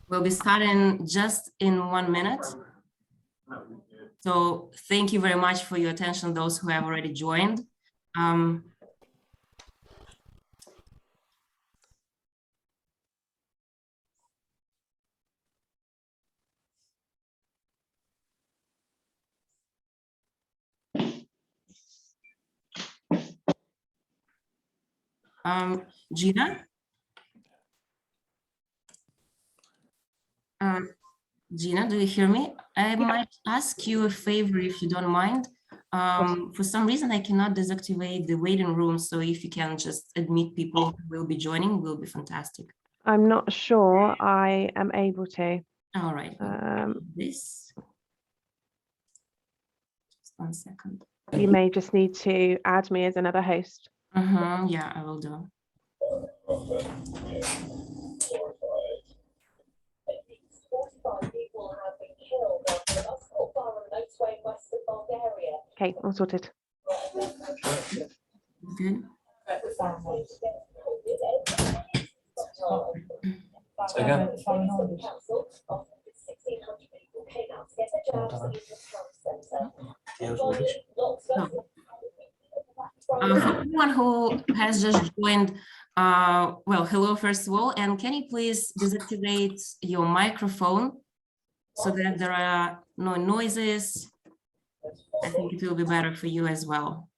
We'll be starting just in 1 minute. So thank you very much for your attention, those who have already joined. Gina? Gina, do you hear me? I might ask you a favor if you don't mind. For some reason, I cannot deactivate the waiting room. So if you can just admit people who will be joining, will be fantastic. I'm not sure I am able to. All right. This. Just 1 second. You may just need to add me as another host. Yeah, I will do. Okay, all sorted. Good. Again. For everyone who has just joined, well, hello, first of all, and can you please deactivate your microphone so that there are no noises? I think it will be better for you as well.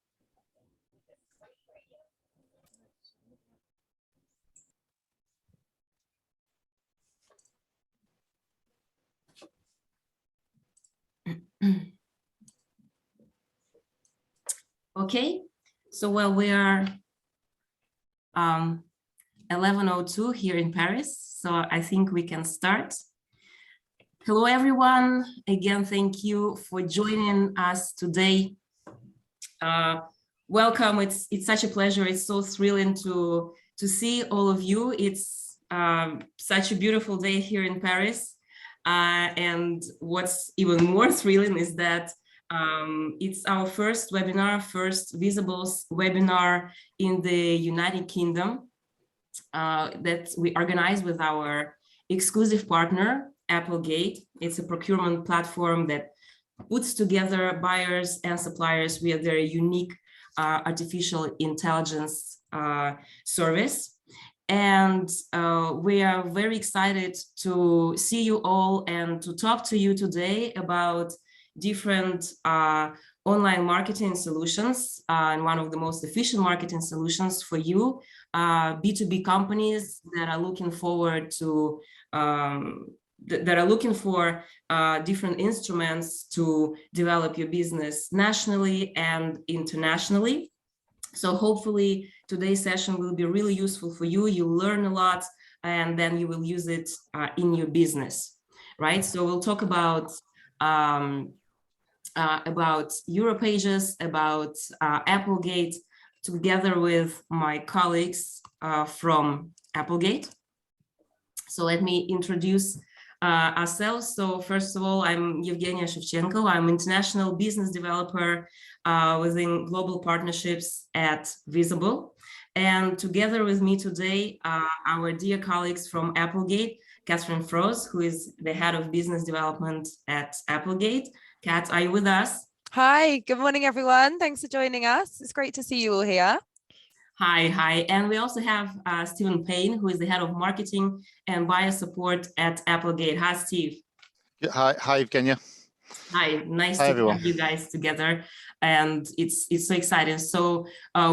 Okay, so well, we are 11:02 here in Paris, so I think we can start. Hello, everyone. Again, thank you for joining us today. Welcome. It's such a pleasure. It's so thrilling to see all of you. It's such a beautiful day here in Paris. And what's even more thrilling is that it's our first webinar, first Visable webinar in the United Kingdom that we organize with our exclusive partner, Applegate. It's a procurement platform that puts together buyers and suppliers with their unique artificial intelligence service. And we are very excited to see you all and to talk to you today about different online marketing solutions and one of the most efficient marketing solutions for you, B2B companies that are looking forward to different instruments to develop your business nationally and internationally. So hopefully today's session will be really useful for you. You'll learn a lot and then you will use it in your business, right? So we'll talk about Europages, about Applegate, together with my colleagues from Applegate. So let me introduce ourselves. So first of all, I'm Evgeniya Shevchenko. I'm international business developer within global partnerships at Visable. And together with me today, our dear colleagues from Applegate, Katherine Frost, who is the head of business development at Applegate. Kat, are you with us? Hi, good morning, everyone. Thanks for joining us. It's great to see you all here. Hi. And we also have Paine, who is the head of marketing and buyer support at Applegate. Hi, Steve. Hi, Evgeniya. Hi, nice to have you guys together. And it's so exciting. So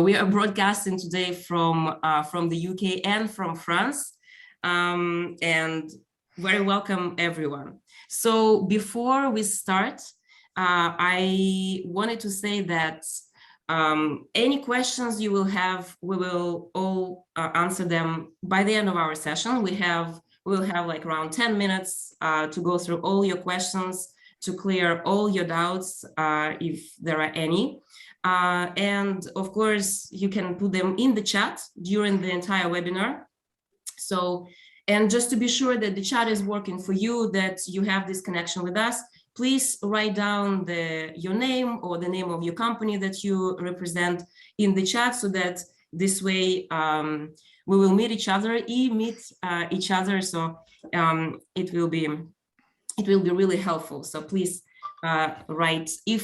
we are broadcasting today from the UK and from France. And very welcome, everyone. So before we start, I wanted to say that any questions you will have, we will all answer them by the end of our session. We'll have like around 10 minutes to go through all your questions, to clear all your doubts if there are any. And of course, you can put them in the chat during the entire webinar. So, and just to be sure that the chat is working for you, that you have this connection with us, please write down your name or the name of your company that you represent in the chat, so that this way we will meet each other, meet each other. So it will be really helpful. So please write if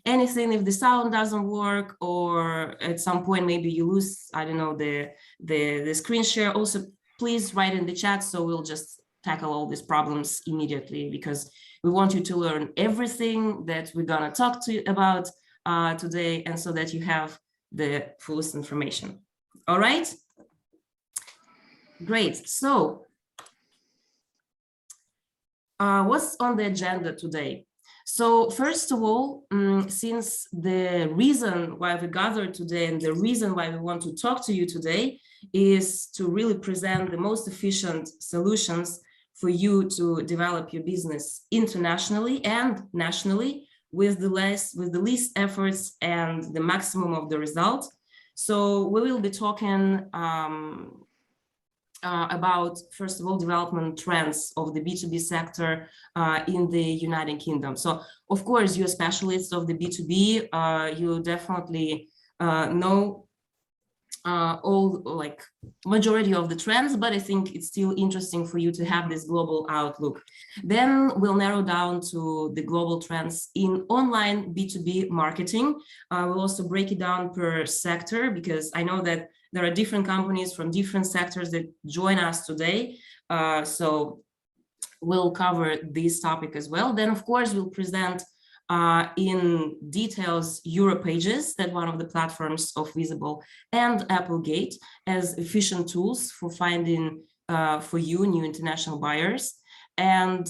anything, if the sound doesn't work, or at some point maybe you lose, I don't know, the screen share. Also, please write in the chat, so we'll just tackle all these problems immediately, because we want you to learn everything that we're gonna talk to you about today, and so that you have the fullest information. All right, great. So what's on the agenda today? So first of all, since the reason why we gathered today and the reason why we want to talk to you today is to really present the most efficient solutions for you to develop your business internationally and nationally with the least efforts and the maximum of the result. So we will be talking about, first of all, development trends of the B2B sector in the United Kingdom. So, of course, you're specialists of the B2B, you definitely know all, like, majority of the trends, but I think it's still interesting for you to have this global outlook. Then we'll narrow down to the global trends in online B2B marketing. We'll also break it down per sector, because I know that there are different companies from different sectors that join us today. So we'll cover this topic as well. Then, of course, we'll present in details Europe pages, that one of the platforms of Visable and Applegate, as efficient tools for finding for you new international buyers. And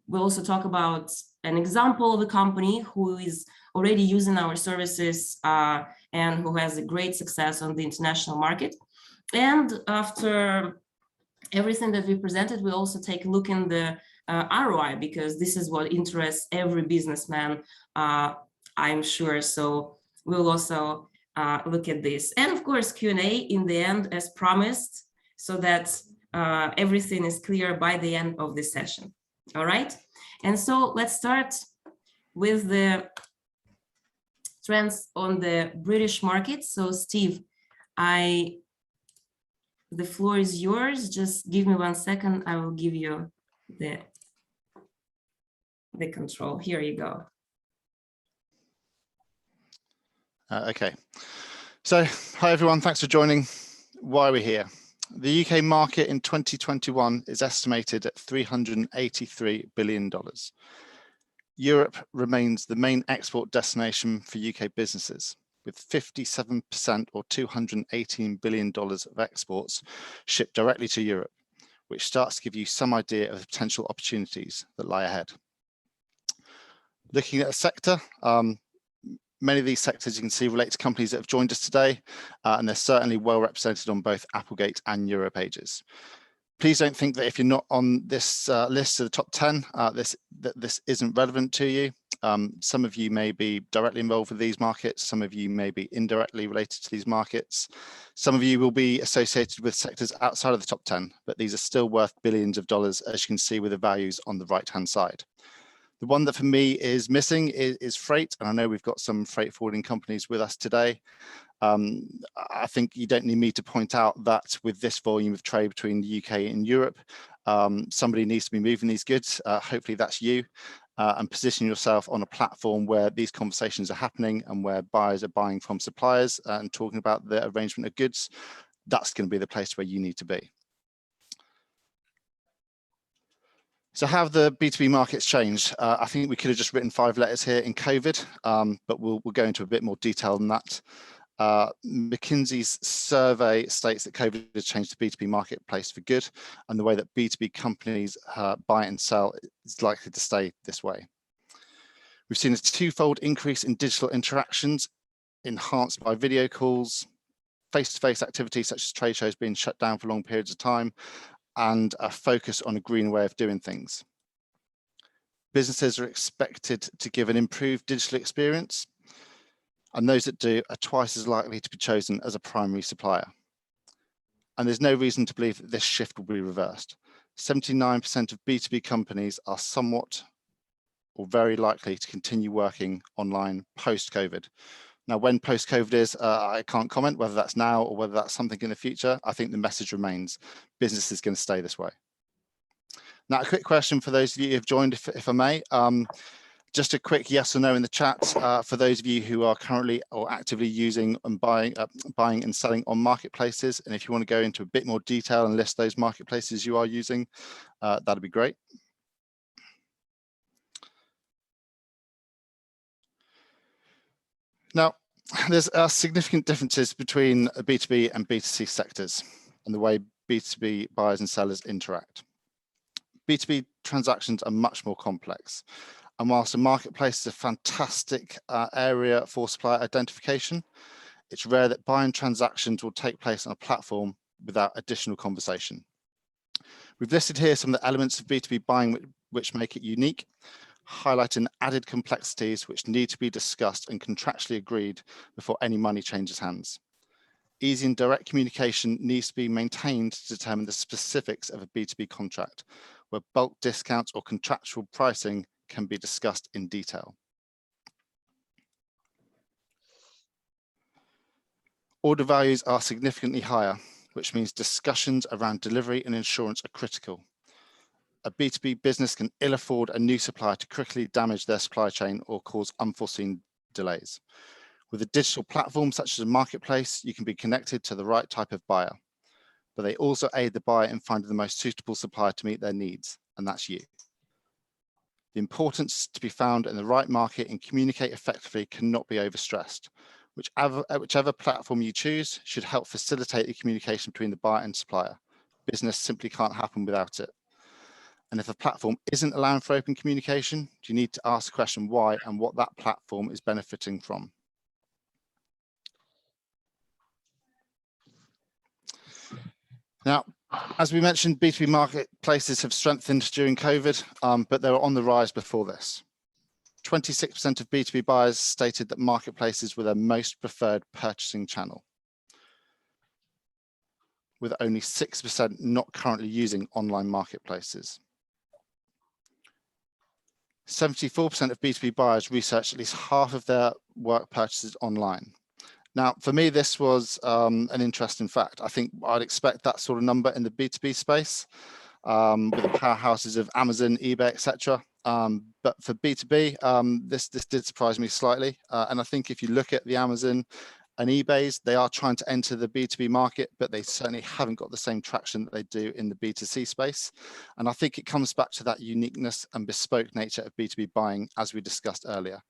we'll also talk about an example of a company who is already using our services and who has a great success on the international market. And after everything that we presented, we'll also take a look in the ROI, because this is what interests every businessman, I'm sure. So we'll also look at this. And of course, Q&A in the end, as promised, so that everything is clear by the end of this session. All right. And so let's start with the trends on the British market. So Steve, the floor is yours. Just give me 1 second. I will give you the control. Here you go. Okay. So, hi everyone. Thanks for joining. Why are we here? The UK market in 2021 is estimated at $383 billion. Europe remains the main export destination for UK businesses, with 57% or $218 billion of exports shipped directly to Europe, which starts to give you some idea of the potential opportunities that lie ahead. Looking at a sector, many of these sectors you can see relate to companies that have joined us today, and they're certainly well represented on both Applegate and Euro pages. Please don't think that if you're not on this list of the top 10, that this isn't relevant to you. Some of you may be directly involved with these markets. Some of you may be indirectly related to these markets. Some of you will be associated with sectors outside of the top 10, but these are still worth billions of dollars, as you can see with the values on the right-hand side. The one that for me is missing is freight, and I know we've got some freight forwarding companies with us today. I think you don't need me to point out that with this volume of trade between the UK and Europe, somebody needs to be moving these goods. Hopefully that's you, and position yourself on a platform where these conversations are happening and where buyers are buying from suppliers and talking about the arrangement of goods. That's going to be the place where you need to be. So how have the B2B markets changed? I think we could have just written 5 letters here in COVID, but we'll go into a bit more detail than that. McKinsey's survey states that COVID has changed the B2B marketplace for good, and the way that B2B companies buy and sell is likely to stay this way. We've seen a 2-fold increase in digital interactions, enhanced by video calls, face-to-face activities such as trade shows being shut down for long periods of time, and a focus on a green way of doing things. Businesses are expected to give an improved digital experience, and those that do are twice as likely to be chosen as a primary supplier. And there's no reason to believe that this shift will be reversed. 79% of B2B companies are somewhat or very likely to continue working online post-COVID. Now, when post-COVID is, I can't comment whether that's now or whether that's something in the future. I think the message remains, business is going to stay this way. Now, a quick question for those of you who have joined, if I may. Just a quick yes or no in the chat for those of you who are currently or actively using and buying and selling on marketplaces. And if you want to go into a bit more detail and list those marketplaces you are using, that'd be great. Now, there's significant differences between B2B and B2C sectors and the way B2B buyers and sellers interact. B2B transactions are much more complex. And whilst a marketplace is a fantastic area for supplier identification, it's rare that buying transactions will take place on a platform without additional conversation. We've listed here some of the elements of B2B buying which make it unique, highlighting added complexities which need to be discussed and contractually agreed before any money changes hands. Easy and direct communication needs to be maintained to determine the specifics of a B2B contract, where bulk discounts or contractual pricing can be discussed in detail. Order values are significantly higher, which means discussions around delivery and insurance are critical. A B2B business can ill afford a new supplier to quickly damage their supply chain or cause unforeseen delays. With a digital platform such as a marketplace, you can be connected to the right type of buyer, but they also aid the buyer in finding the most suitable supplier to meet their needs, and that's you. The importance to be found in the right market and communicate effectively cannot be overstressed. Whichever platform you choose should help facilitate the communication between the buyer and supplier. Business simply can't happen without it. And if a platform isn't allowing for open communication, you need to ask the question why and what that platform is benefiting from. Now, as we mentioned, B2B marketplaces have strengthened during COVID, but they were on the rise before this. 26% of B2B buyers stated that marketplaces were their most preferred purchasing channel, with only 6% not currently using online marketplaces. 74% of B2B buyers researched at least half of their work purchases online. Now, for me, this was an interesting fact. I think I'd expect that sort of number in the B2B space with the powerhouses of Amazon, eBay, etc. But for B2B, this did surprise me slightly. And I think if you look at the Amazon and eBays, they are trying to enter the B2B market, but they certainly haven't got the same traction that they do in the B2C space. And I think it comes back to that uniqueness and bespoke nature of B2B buying, as we discussed earlier.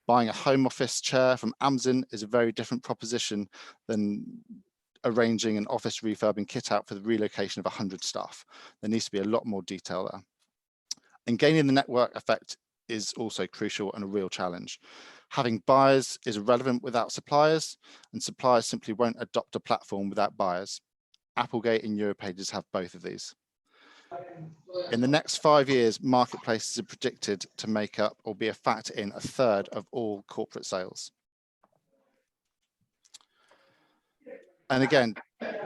Buying a home office chair from Amazon is a very different proposition than arranging an office refurb and kit out for the relocation of 100 staff. There needs to be a lot more detail there. And gaining the network effect is also crucial and a real challenge. Having buyers is irrelevant without suppliers, and suppliers simply won't adopt a platform without buyers. Applegate and Europages have both of these. In the next 5 years, marketplaces are predicted to make up or be a factor in a third of all corporate sales. And again,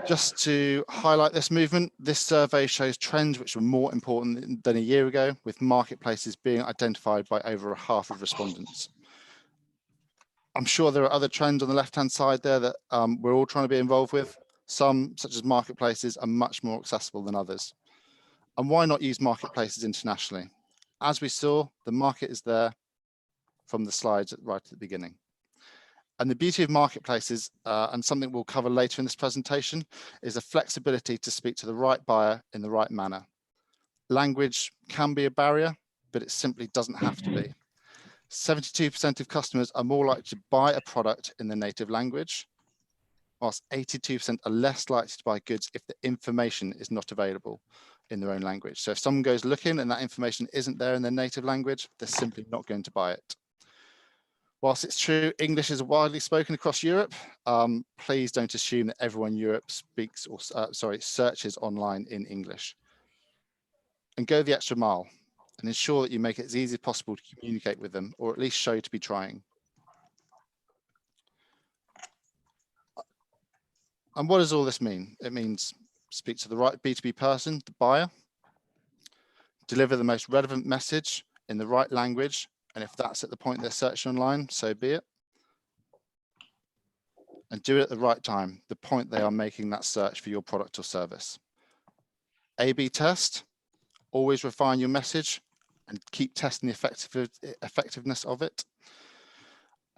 just to highlight this movement, this survey shows trends which were more important than a year ago, with marketplaces being identified by over half of respondents. I'm sure there are other trends on the left-hand side there that we're all trying to be involved with. Some, such as marketplaces, are much more accessible than others. And why not use marketplaces internationally? As we saw, the market is there from the slides right at the beginning. And the beauty of marketplaces, and something we'll cover later in this presentation, is the flexibility to speak to the right buyer in the right manner. Language can be a barrier, but it simply doesn't have to be. 72% of customers are more likely to buy a product in their native language, whilst 82% are less likely to buy goods if the information is not available in their own language. So if someone goes looking and that information isn't there in their native language, they're simply not going to buy it. Whilst it's true English is widely spoken across Europe, please don't assume that everyone in Europe speaks or searches online in English. And go the extra mile and ensure that you make it as easy as possible to communicate with them, or at least show to be trying. And what does all this mean? It means speak to the right B2B person, the buyer, deliver the most relevant message in the right language, and if that's at the point they're searching online, so be it. and do it at the right time, the point they are making that search for your product or service. A/B test, always refine your message and keep testing the effectiveness of it.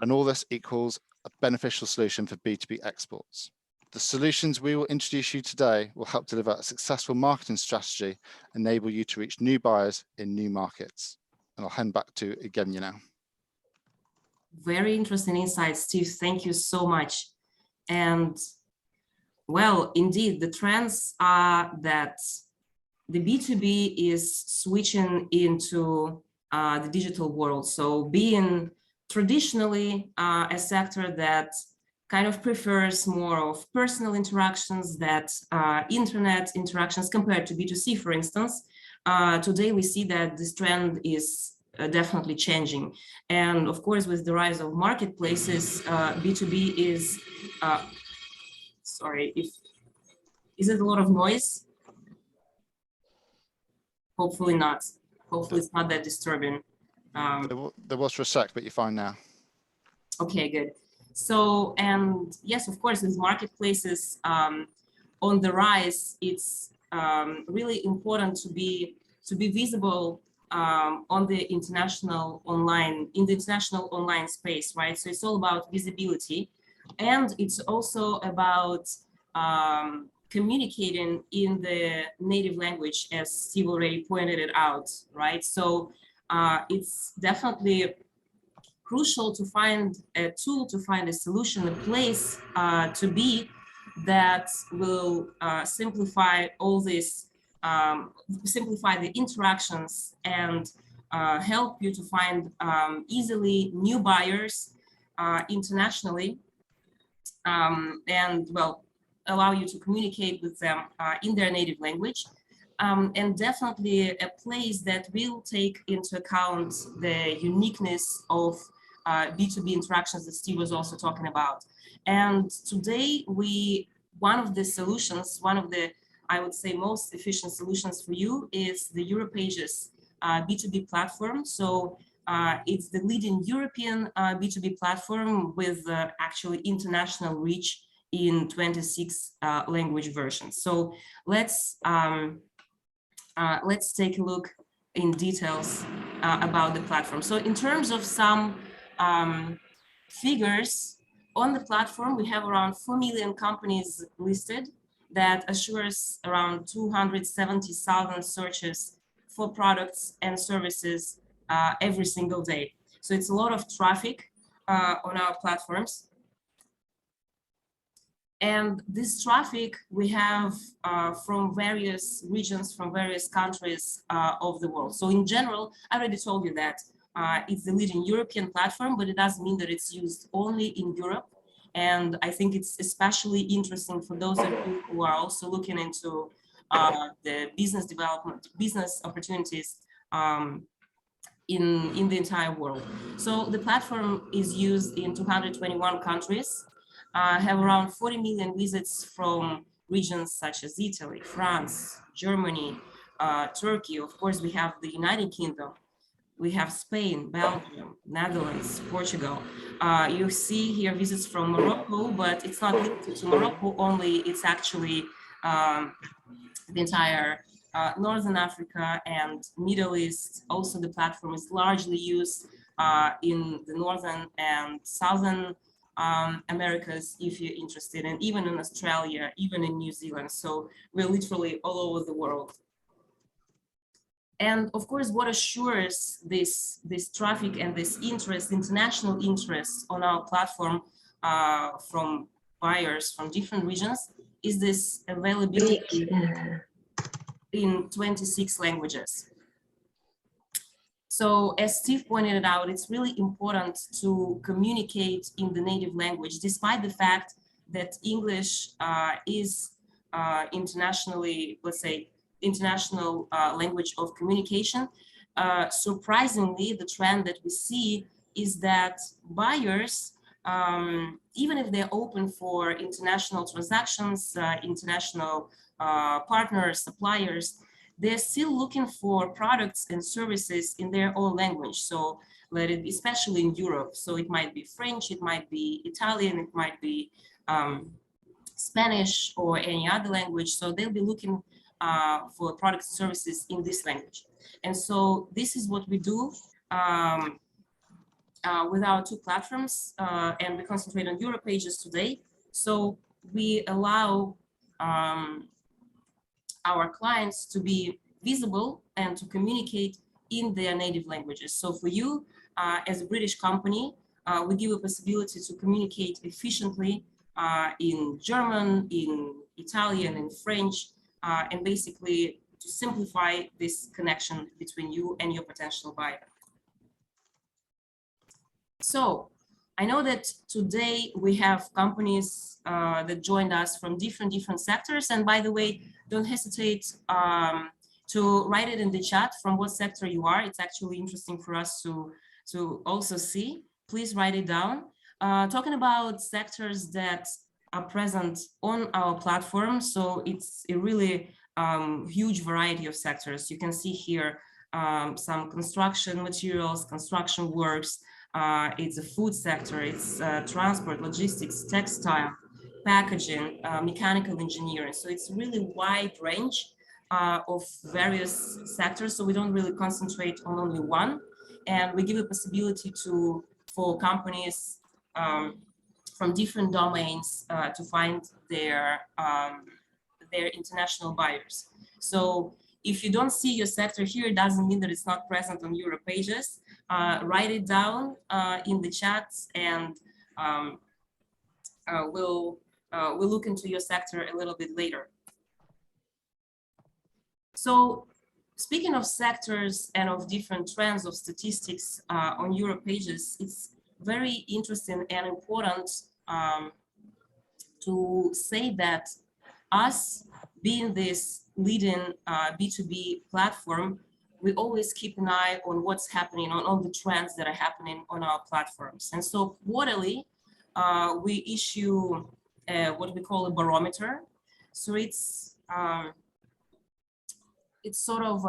And all this equals a beneficial solution for B2B exports. The solutions we will introduce you today will help deliver a successful marketing strategy, enable you to reach new buyers in new markets. And I'll hand back to Evgeniya now. Very interesting insights, Steve. Thank you so much. And well, indeed, the trends are that the B2B is switching into the digital world. So being traditionally a sector that kind of prefers more of personal interactions, that internet interactions compared to B2C, for instance, today we see that this trend is definitely changing. And of course, with the rise of marketplaces, B2B is, sorry, is it a lot of noise? Hopefully not. Hopefully it's not that disturbing. There was for a sec, but you're fine now. Okay, good. So, and yes, of course, with marketplaces on the rise, it's really important to be visible on the international online space, right? So it's all about visibility, and it's also about communicating in the native language, as Steve already pointed it out, right? So it's definitely crucial to find a tool, to find a solution, a place to be that will simplify all this, simplify the interactions and help you to find easily new buyers internationally, and well, allow you to communicate with them in their native language. And definitely a place that will take into account the uniqueness of B2B interactions that Steve was also talking about. And today one of the solutions, one of the, I would say, most efficient solutions for you is the Europages B2B platform. So it's the leading European B2B platform with actually international reach in 26 language versions. So let's take a look in details about the platform. So in terms of some figures on the platform, we have around 4 million companies listed that assures around 270,000 searches for products and services every single day. So it's a lot of traffic on our platforms. And this traffic we have from various regions, from various countries of the world. So in general, I already told you that it's the leading European platform, but it doesn't mean that it's used only in Europe. And I think it's especially interesting for those of you who are also looking into the business development, business opportunities in the entire world. So the platform is used in 221 countries. Have around 40 million visits from regions such as Italy, France, Germany, Turkey. Of course, we have the United Kingdom. We have Spain, Belgium, Netherlands, Portugal. You see here visits from Morocco, but it's not limited to Morocco only. It's actually the entire Northern Africa and Middle East. Also, the platform is largely used in the Northern and Southern Americas, if you're interested, and even in Australia, even in New Zealand. So we're literally all over the world. And of course, what assures this traffic and this interest, international interest on our platform from buyers from different regions, is this availability in 26 languages. So as Steve pointed out, it's really important to communicate in the native language, despite the fact that English is internationally, let's say, international language of communication. Surprisingly, the trend that we see is that buyers, even if they're open for international transactions, international partners, suppliers, they're still looking for products and services in their own language. So let it be, especially in Europe. So it might be French, it might be Italian, it might be Spanish or any other language. So they'll be looking for products and services in this language. And so this is what we do with our two platforms, and we concentrate on Euro pages today. So we allow our clients to be visible and to communicate in their native languages. So for you, as a British company, we give you a possibility to communicate efficiently in German, in Italian, in French, and basically to simplify this connection between you and your potential buyer. So I know that today we have companies that joined us from different sectors. And by the way, don't hesitate to write it in the chat from what sector you are. It's actually interesting for us to also see. Please write it down. Talking about sectors that are present on our platform. So it's a really huge variety of sectors. You can see here some construction materials, construction works. It's a food sector, it's transport, logistics, textile, packaging, mechanical engineering. So it's really wide range of various sectors. So we don't really concentrate on only one. And we give a possibility for companies from different domains to find their international buyers. So if you don't see your sector here, it doesn't mean that it's not present on Euro pages. Write it down in the chat, and we'll look into your sector a little bit later. So speaking of sectors and of different trends of statistics on Euro pages, it's very interesting and important to say that us being this leading B2B platform, we always keep an eye on what's happening, on all the trends that are happening on our platforms. And so quarterly, we issue what we call a barometer. So it's sort of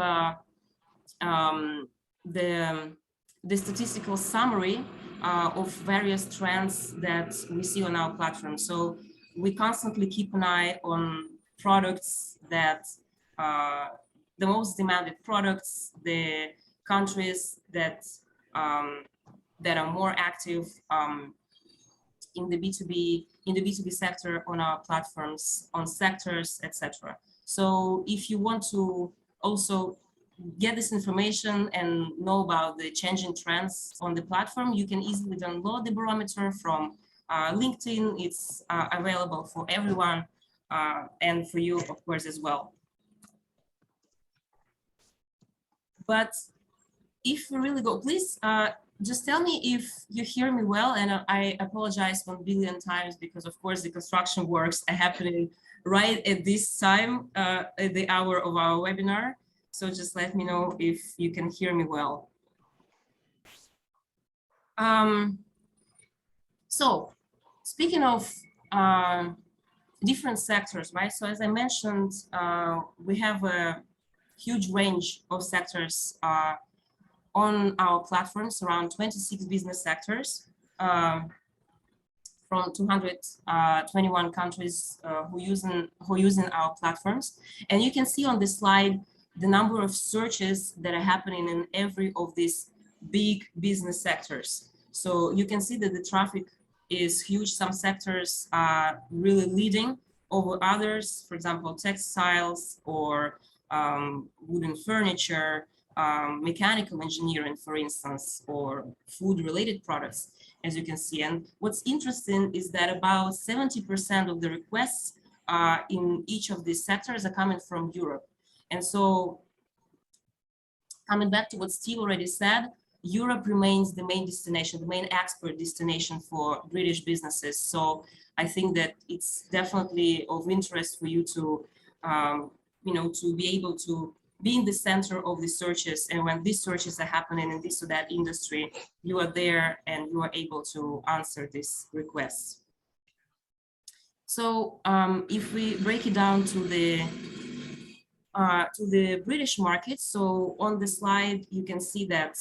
the statistical summary of various trends that we see on our platform. So we constantly keep an eye on products that the most demanded products, the countries that are more active in the B2B sector on our platforms, on sectors, etc. So if you want to also get this information and know about the changing trends on the platform, you can easily download the barometer from LinkedIn. It's available for everyone and for you, of course, as well. But if we really go, please just tell me if you hear me well, and I apologize 1 billion times because, of course, the construction works are happening right at this time, at the hour of our webinar. So just let me know if you can hear me well. So speaking of different sectors, right? So as I mentioned, we have a huge range of sectors on our platforms, around 26 business sectors from 221 countries who using our platforms. And you can see on this slide the number of searches that are happening in every of these big business sectors. So you can see that the traffic is huge. Some sectors are really leading over others, for example, textiles or wooden furniture, mechanical engineering, for instance, or food-related products, as you can see. And what's interesting is that about 70% of the requests in each of these sectors are coming from Europe. And so, coming back to what Steve already said, Europe remains the main destination, the main export destination for British businesses. So I think that it's definitely of interest for you to, to be able to be in the center of the searches. And when these searches are happening in this or that industry, you are there and you are able to answer these requests. So if we break it down to the British market, so on the slide, you can see that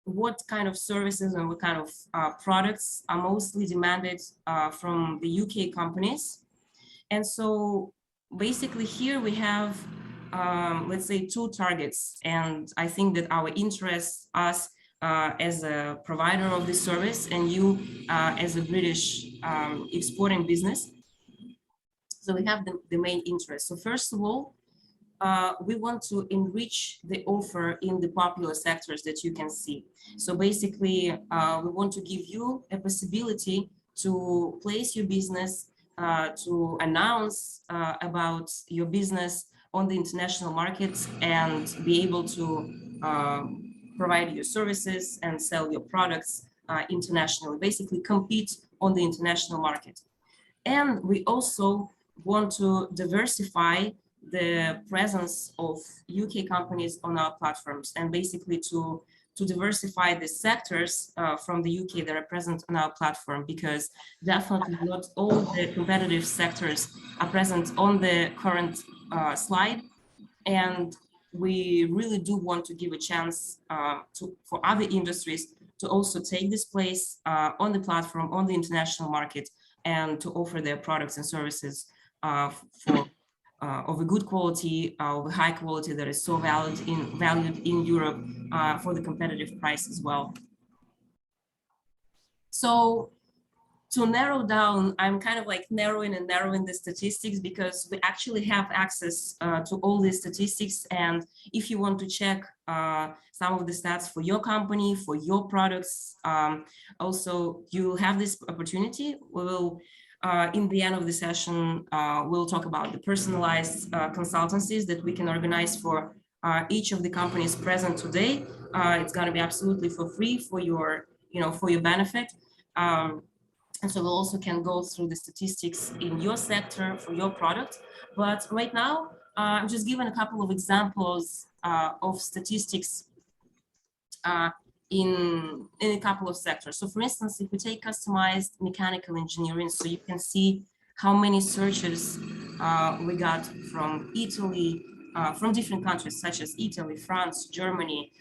what kind of services and what kind of products are mostly demanded from the UK companies. And so basically here we have, let's say, two targets. And I think that our interests, us as a provider of this service and you as a British exporting business. So we have the main interest. So first of all, we want to enrich the offer in the popular sectors that you can see. So basically, we want to give you a possibility to place your business, to announce about your business on the international markets and be able to provide your services and sell your products internationally, basically compete on the international market. And we also want to diversify the presence of UK companies on our platforms and basically to diversify the sectors from the UK that are present on our platform, because definitely not all the competitive sectors are present on the current slide. And we really do want to give a chance for other industries to also take this place on the platform, on the international market, and to offer their products and services of a good quality, of a high quality that is so valued in Europe for the competitive price as well. So to narrow down, I'm kind of like narrowing the statistics, because we actually have access to all these statistics. And if you want to check some of the stats for your company, for your products, also you have this opportunity. We will, in the end of the session, we'll talk about the personalized consultancies that we can organize for each of the companies present today. It's going to be absolutely for free for your, for your benefit. And so we also can go through the statistics in your sector for your product. But right now, I'm just giving a couple of examples of statistics in a couple of sectors. So for instance, if we take customized mechanical engineering, so you can see how many searches we got from Italy, from different countries such as Italy, France, Germany,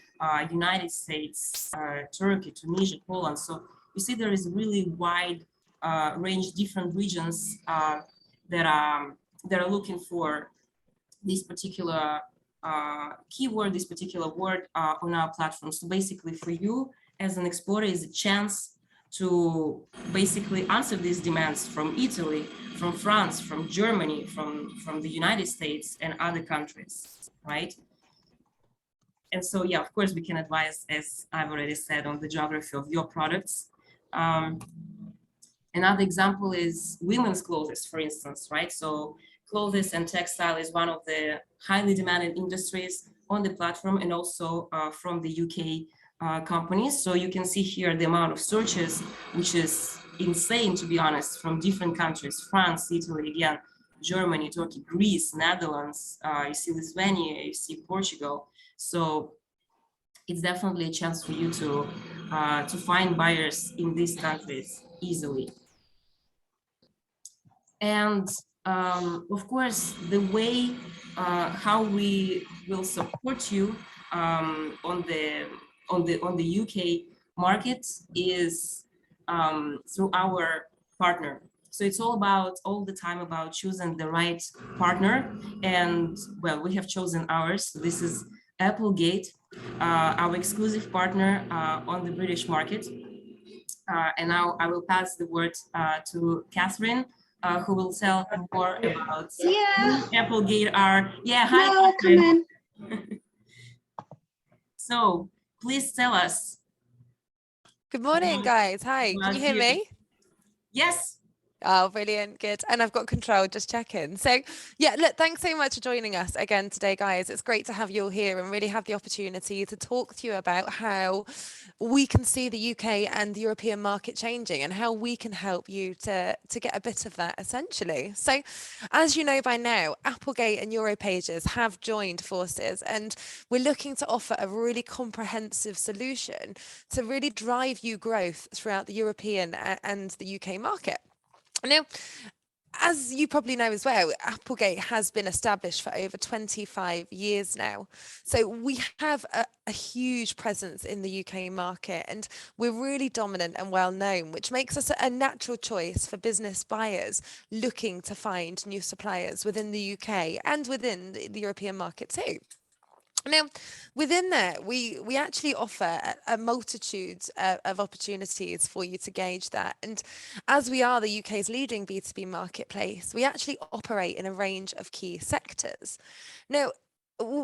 United States, Turkey, Tunisia, Poland. So you see there is a really wide range, different regions that are looking for this particular keyword, this particular word on our platform. So basically for you as an exporter is a chance to basically answer these demands from Italy, from France, from Germany, from the United States and other countries, right? And so, yeah, of course, we can advise, as I've already said, on the geography of your products. Another example is women's clothes, for instance, right? So clothes and textile is one of the highly demanded industries on the platform, and also from the UK companies. So you can see here the amount of searches, which is insane, to be honest, from different countries: France, Italy, again, Germany, Turkey, Greece, Netherlands, you see Lithuania, you see Portugal. So it's definitely a chance for you to find buyers in these countries easily. And of course, the way how we will support you on the UK market is through our partner. So it's all the time about choosing the right partner. And well, we have chosen ours. So this is Applegate, our exclusive partner on the British market. And now I will pass the word to Katherine, who will tell more about who Applegate are. Yeah, hi. Welcome in. So please tell us. Good morning, guys. Hi, can you hear me? Yes. Oh, brilliant. Good. And I've got control, just checking. So yeah, look, thanks so much for joining us again today, guys. It's great to have you all here and really have the opportunity to talk to you about how we can see the UK and the European market changing and how we can help you to get a bit of that, essentially. So as you know by now, Applegate and Europages have joined forces, and we're looking to offer a really comprehensive solution to really drive you growth throughout the European and the UK market. Now, as you probably know as well, Applegate has been established for over 25 years now. So we have a huge presence in the UK market, and we're really dominant and well known, which makes us a natural choice for business buyers looking to find new suppliers within the UK and within the European market too. Now, within there, we actually offer a multitude of opportunities for you to gauge that. And as we are the UK's leading B2B marketplace, we actually operate in a range of key sectors. Now,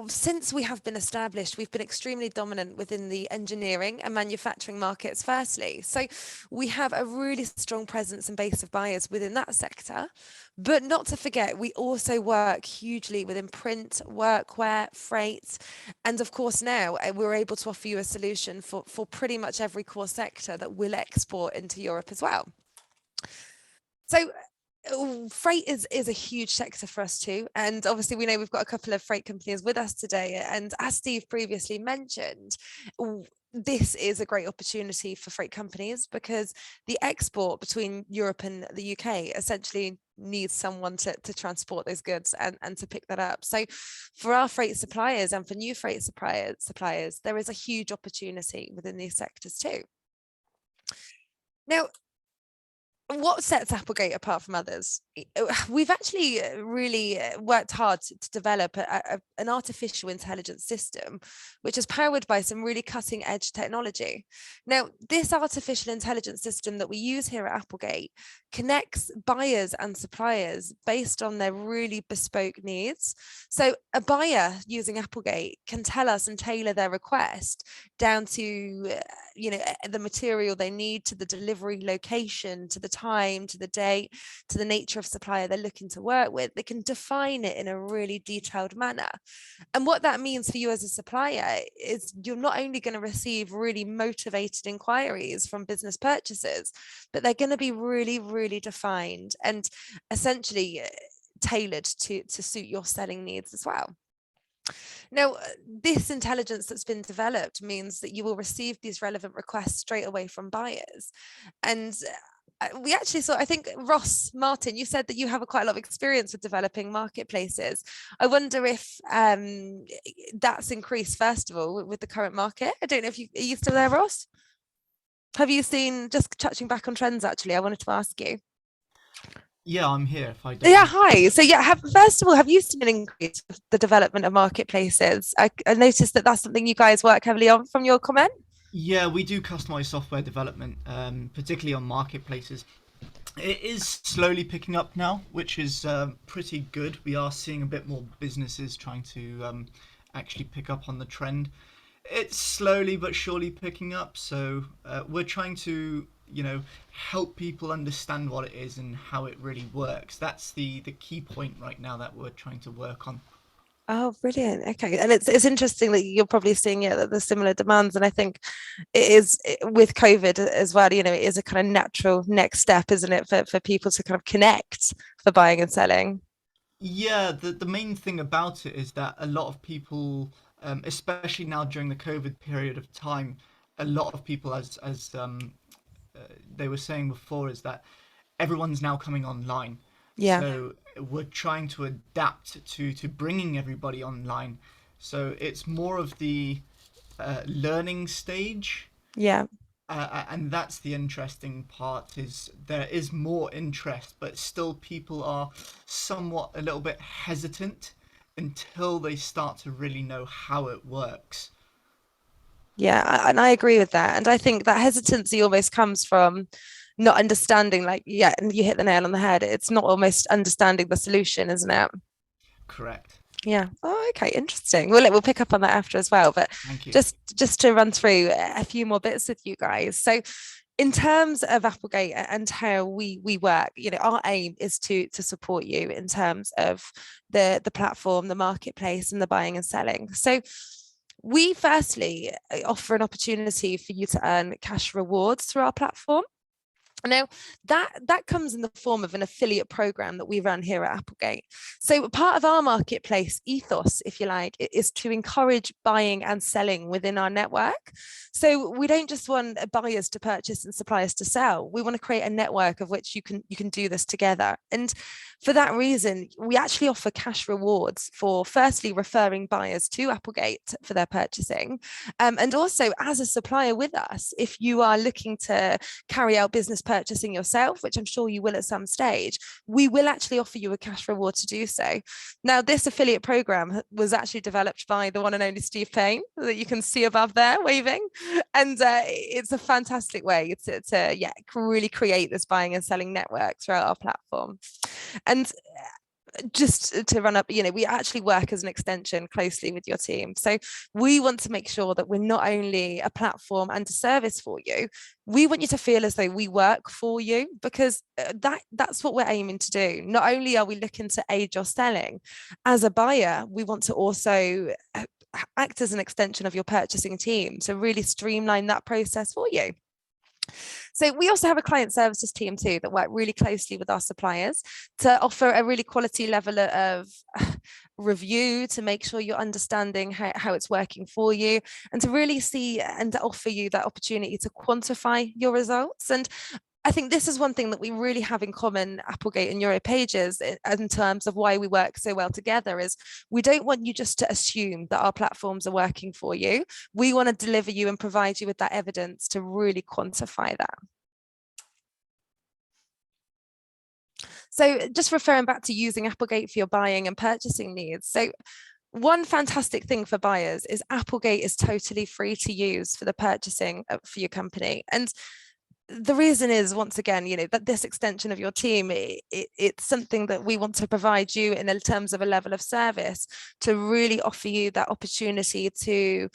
since we have been established, we've been extremely dominant within the engineering and manufacturing markets, firstly. So we have a really strong presence and base of buyers within that sector. But not to forget, we also work hugely within print, workwear, freight. And of course, now we're able to offer you a solution for pretty much every core sector that will export into Europe as well. So freight is a huge sector for us too, and obviously we know we've got a couple of freight companies with us today, and as Steve previously mentioned, this is a great opportunity for freight companies because the export between Europe and the UK essentially needs someone to transport those goods and to pick that up. So for our freight suppliers and for new freight suppliers, there is a huge opportunity within these sectors too. Now, what sets Applegate apart from others? We've actually really worked hard to develop an artificial intelligence system, which is powered by some really cutting edge technology. Now, this artificial intelligence system that we use here at Applegate connects buyers and suppliers based on their really bespoke needs. So a buyer using Applegate can tell us and tailor their request down to the material they need, to the delivery location, to the time, to the date, to the nature of supplier they're looking to work with. They can define it in a really detailed manner. And what that means for you as a supplier is you're not only going to receive really motivated inquiries from business purchasers, but they're going to be really, really defined and essentially tailored to suit your selling needs as well. Now, this intelligence that's been developed means that you will receive these relevant requests straight away from buyers. And we actually saw, I think, Ross, Martin, you said that you have quite a lot of experience with developing marketplaces. I wonder if that's increased, first of all, with the current market. I don't know if are you still there, Ross? Have you seen, just touching back on trends, actually, I wanted to ask you. Yeah, I'm here. If I don't. Yeah, hi. So yeah, first of all, have you seen an increase with the development of marketplaces? I noticed that that's something you guys work heavily on from your comment. Yeah, we do customized software development, particularly on marketplaces. It is slowly picking up now, which is pretty good. We are seeing a bit more businesses trying to actually pick up on the trend. It's slowly but surely picking up. So we're trying to, help people understand what it is and how it really works. That's the key point right now that we're trying to work on. Oh, brilliant. Okay. And it's interesting that you're probably seeing that there's similar demands. And I think it is with COVID as well, it is a kind of natural next step, isn't it, for people to kind of connect for buying and selling? Yeah, the main thing about it is that a lot of people, especially now during the COVID period of time, a lot of people, as they were saying before, is that everyone's now coming online. Yeah. So we're trying to adapt to bringing everybody online. So it's more of the learning stage. Yeah. And that's the interesting part, is there is more interest, but still people are somewhat a little bit hesitant until they start to really know how it works. Yeah, and I agree with that. And I think that hesitancy almost comes from not understanding, and you hit the nail on the head. It's not almost understanding the solution, isn't it? Correct. Yeah. Oh, okay. Interesting. We'll pick up on that after as well. But Thank you. just to run through a few more bits with you guys. So in terms of Applegate and how we work, our aim is to support you in terms of the platform, the marketplace, and the buying and selling. So we firstly offer an opportunity for you to earn cash rewards through our platform. Now, that comes in the form of an affiliate program that we run here at Applegate. So part of our marketplace ethos, if you like, is to encourage buying and selling within our network. So we don't just want buyers to purchase and suppliers to sell. We want to create a network of which you can do this together. And for that reason, we actually offer cash rewards for firstly referring buyers to Applegate for their purchasing. And also as a supplier with us, if you are looking to carry out business purchasing yourself, which I'm sure you will at some stage, we will actually offer you a cash reward to do so. Now, this affiliate program was actually developed by the one and only Steve Paine, that you can see above there waving. And it's a fantastic way to really create this buying and selling network throughout our platform. And just to run up, we actually work as an extension closely with your team. So we want to make sure that we're not only a platform and a service for you, we want you to feel as though we work for you, because that's what we're aiming to do. Not only are we looking to aid your selling, as a buyer, we want to also act as an extension of your purchasing team to really streamline that process for you. So we also have a client services team too that work really closely with our suppliers to offer a really quality level of review to make sure you're understanding how it's working for you, and to really see and to offer you that opportunity to quantify your results. And I think this is one thing that we really have in common, Applegate and Europages, in terms of why we work so well together, is we don't want you just to assume that our platforms are working for you. We want to deliver you and provide you with that evidence to really quantify that. So just referring back to using Applegate for your buying and purchasing needs. So one fantastic thing for buyers is Applegate is totally free to use for the purchasing for your company. And the reason is, once again, that this extension of your team, it's something that we want to provide you in terms of a level of service to really offer you that opportunity to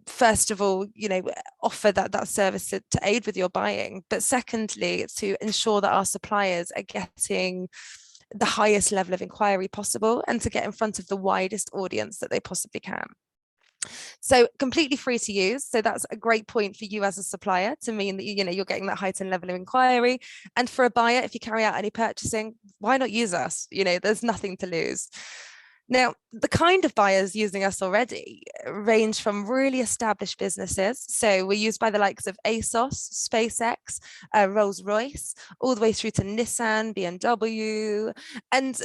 first of all, offer that service to aid with your buying, but secondly, to ensure that our suppliers are getting the highest level of inquiry possible and to get in front of the widest audience that they possibly can. So completely free to use. So that's a great point for you as a supplier, to mean that you're getting that heightened level of inquiry. And for a buyer, if you carry out any purchasing, why not use us? There's nothing to lose. Now, the kind of buyers using us already range from really established businesses. So we're used by the likes of ASOS, SpaceX, Rolls-Royce, all the way through to Nissan, BMW, and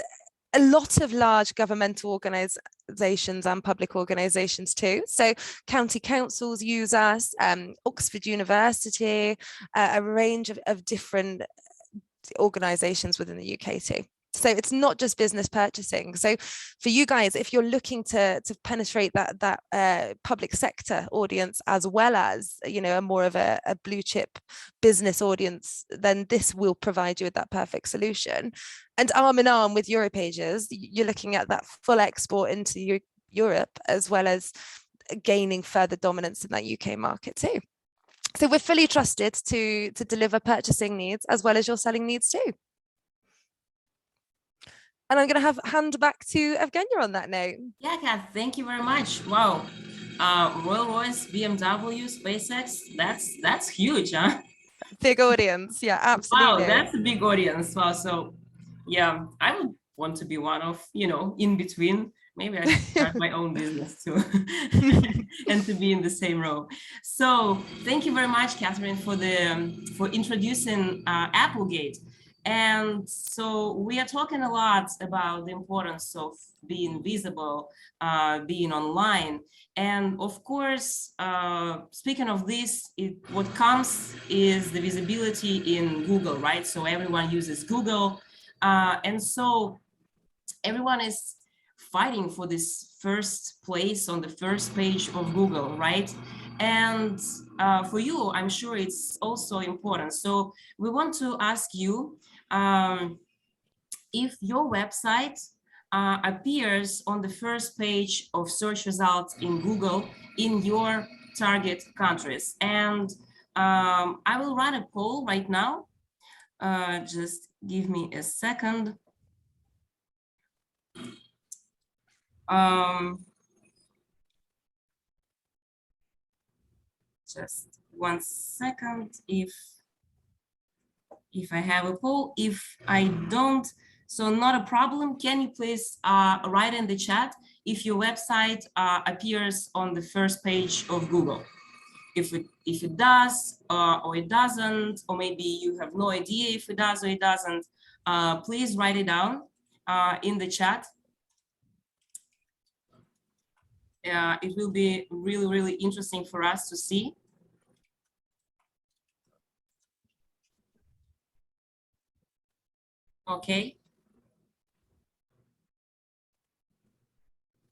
a lot of large governmental organisations and public organisations too. So county councils use us, Oxford University, a range of different organisations within the UK too. So it's not just business purchasing. So for you guys, if you're looking to penetrate that public sector audience, as well as a more of a blue chip business audience, then this will provide you with that perfect solution. And arm in arm with Europages, you're looking at that full export into Europe, as well as gaining further dominance in that UK market too. So we're fully trusted to deliver purchasing needs as well as your selling needs too. And I'm going to hand back to Evgeniya on that note. Yeah, Kath, thank you very much. Wow. Rolls-Royce, BMW, SpaceX, that's huge, huh? Big audience. Yeah, absolutely. Wow, that's a big audience. Wow. So yeah, I would want to be one of, in between. Maybe I should start my own business too and to be in the same row. So thank you very much, Katherine, for introducing Applegate. And so we are talking a lot about the importance of being visible, being online. And of course, speaking of this, what comes is the visibility in Google, right? So everyone uses Google. And so everyone is fighting for this first place on the first page of Google, right? And for you, I'm sure it's also important. So we want to ask you if your website appears on the first page of search results in Google in your target countries. And I will run a poll right now. Just give me a second. Just 1 second. If if I have a poll. If I don't, so not a problem. Can you please write in the chat if your website appears on the first page of Google? If it does or it doesn't, or maybe you have no idea if it does or it doesn't, please write it down in the chat. It will be really, really interesting for us to see. Okay.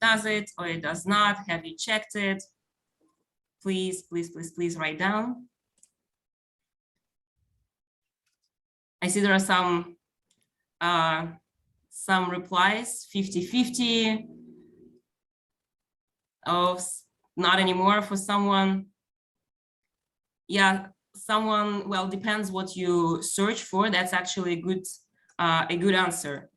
Does it or it does not? Have you checked it? Please, please, please, please write down. I see there are some replies, 50-50. Oh, not anymore for someone. Yeah, someone, well, depends what you search for. That's actually a good answer.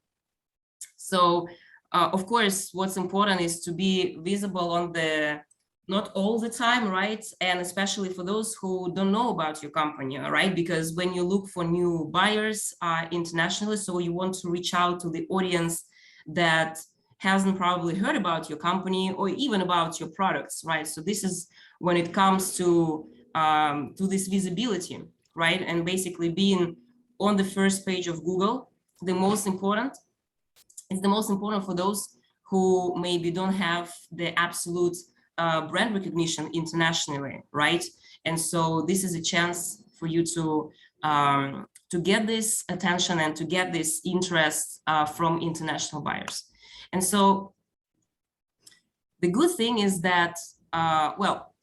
So, of course, what's important is to be visible on the, not all the time, right? And especially for those who don't know about your company, right? Because when you look for new buyers internationally, so you want to reach out to the audience that hasn't probably heard about your company or even about your products, right? So this is when it comes to this visibility, right? And basically being on the first page of Google, the most important. It's the most important for those who maybe don't have the absolute brand recognition internationally, right? And so this is a chance for you to get this attention and to get this interest from international buyers. And so the good thing is that, well,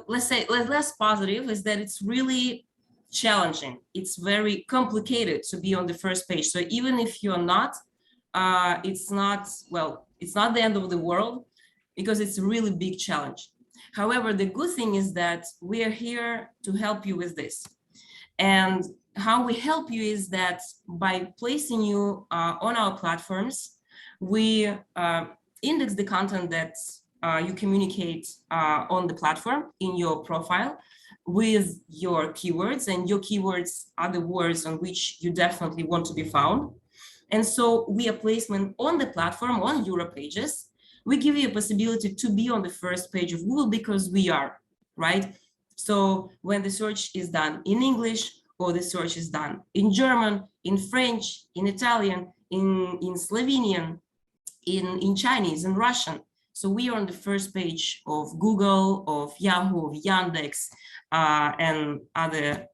let's say less positive is that it's really challenging. It's very complicated to be on the first page. So even if you're not, it's not the end of the world, because it's a really big challenge. However, the good thing is that we are here to help you with this. And how we help you is that by placing you on our platforms, we index the content that you communicate on the platform in your profile with your keywords, and your keywords are the words on which you definitely want to be found. And so via placement on the platform, on Euro pages, we give you a possibility to be on the first page of Google because we are, right? So when the search is done in English, or the search is done in German, in French, in Italian, in Slovenian, in Chinese, in Russian. So we are on the first page of Google, of Yahoo, of Yandex, and other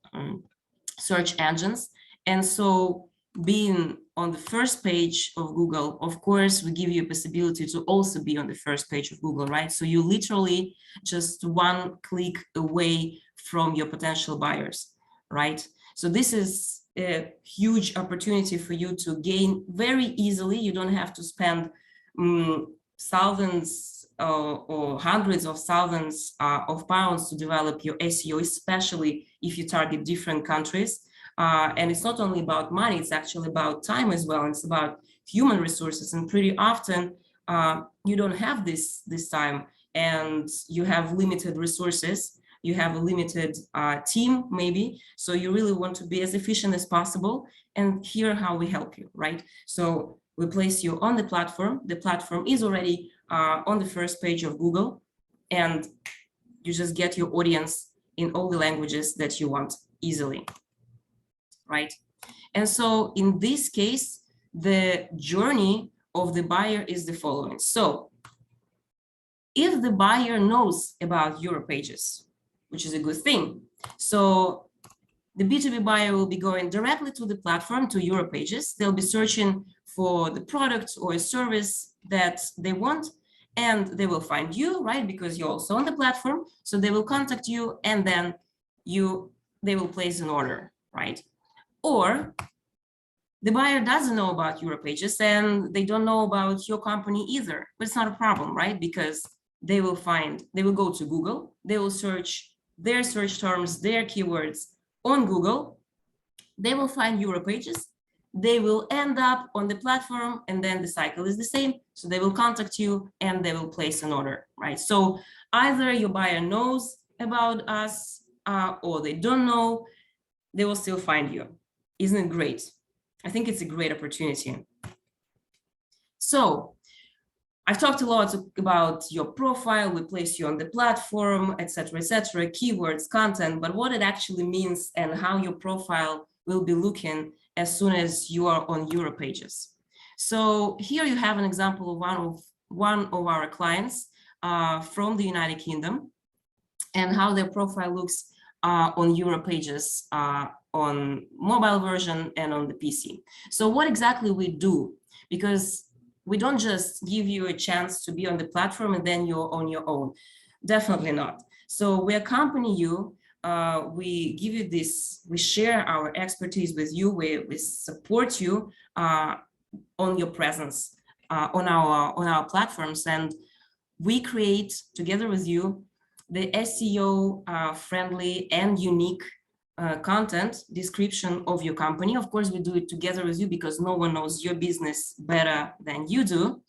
search engines. And so being on the first page of Google, of course, we give you a possibility to also be on the first page of Google, right? So you literally just one click away from your potential buyers, right? So this is a huge opportunity for you to gain very easily. You don't have to spend thousands or hundreds of thousands of pounds to develop your SEO, especially if you target different countries. And it's not only about money, it's actually about time as well. It's about human resources. And pretty often you don't have this time, and you have limited resources. You have a limited team, maybe. So you really want to be as efficient as possible. And here how we help you, right? So we place you on the platform. The platform is already on the first page of Google, and you just get your audience in all the languages that you want easily, right? And so in this case, the journey of the buyer is the following. So if the buyer knows about Euro pages, which is a good thing, so the B2B buyer will be going directly to the platform, to Euro pages. They'll be searching for the product or a service that they want, and they will find you, right? Because you're also on the platform. So they will contact you, and then they will place an order, right? Or the buyer doesn't know about Euro pages and they don't know about your company either, but it's not a problem, right? Because they will go to Google, they will search their search terms, their keywords on Google, they will find Euro pages, they will end up on the platform, and then the cycle is the same. So they will contact you and they will place an order, right? So either your buyer knows about us or they don't know. they will still find you. Isn't it great? I think it's a great opportunity. So I've talked a lot about your profile, we place you on the platform, etc., keywords, content, but what it actually means and how your profile will be looking as soon as you are on Euro pages. So here you have an example of one of our clients from the United Kingdom and how their profile looks on Euro pages on mobile version and on the PC. So what exactly we do, because we don't just give you a chance to be on the platform and then you're on your own. Definitely not. So we accompany you, we give you this, we share our expertise with you, we support you on your presence on our platforms, and we create together with you the SEO friendly and unique content description of your company. Of course, we do it together with you because no one knows your business better than you do.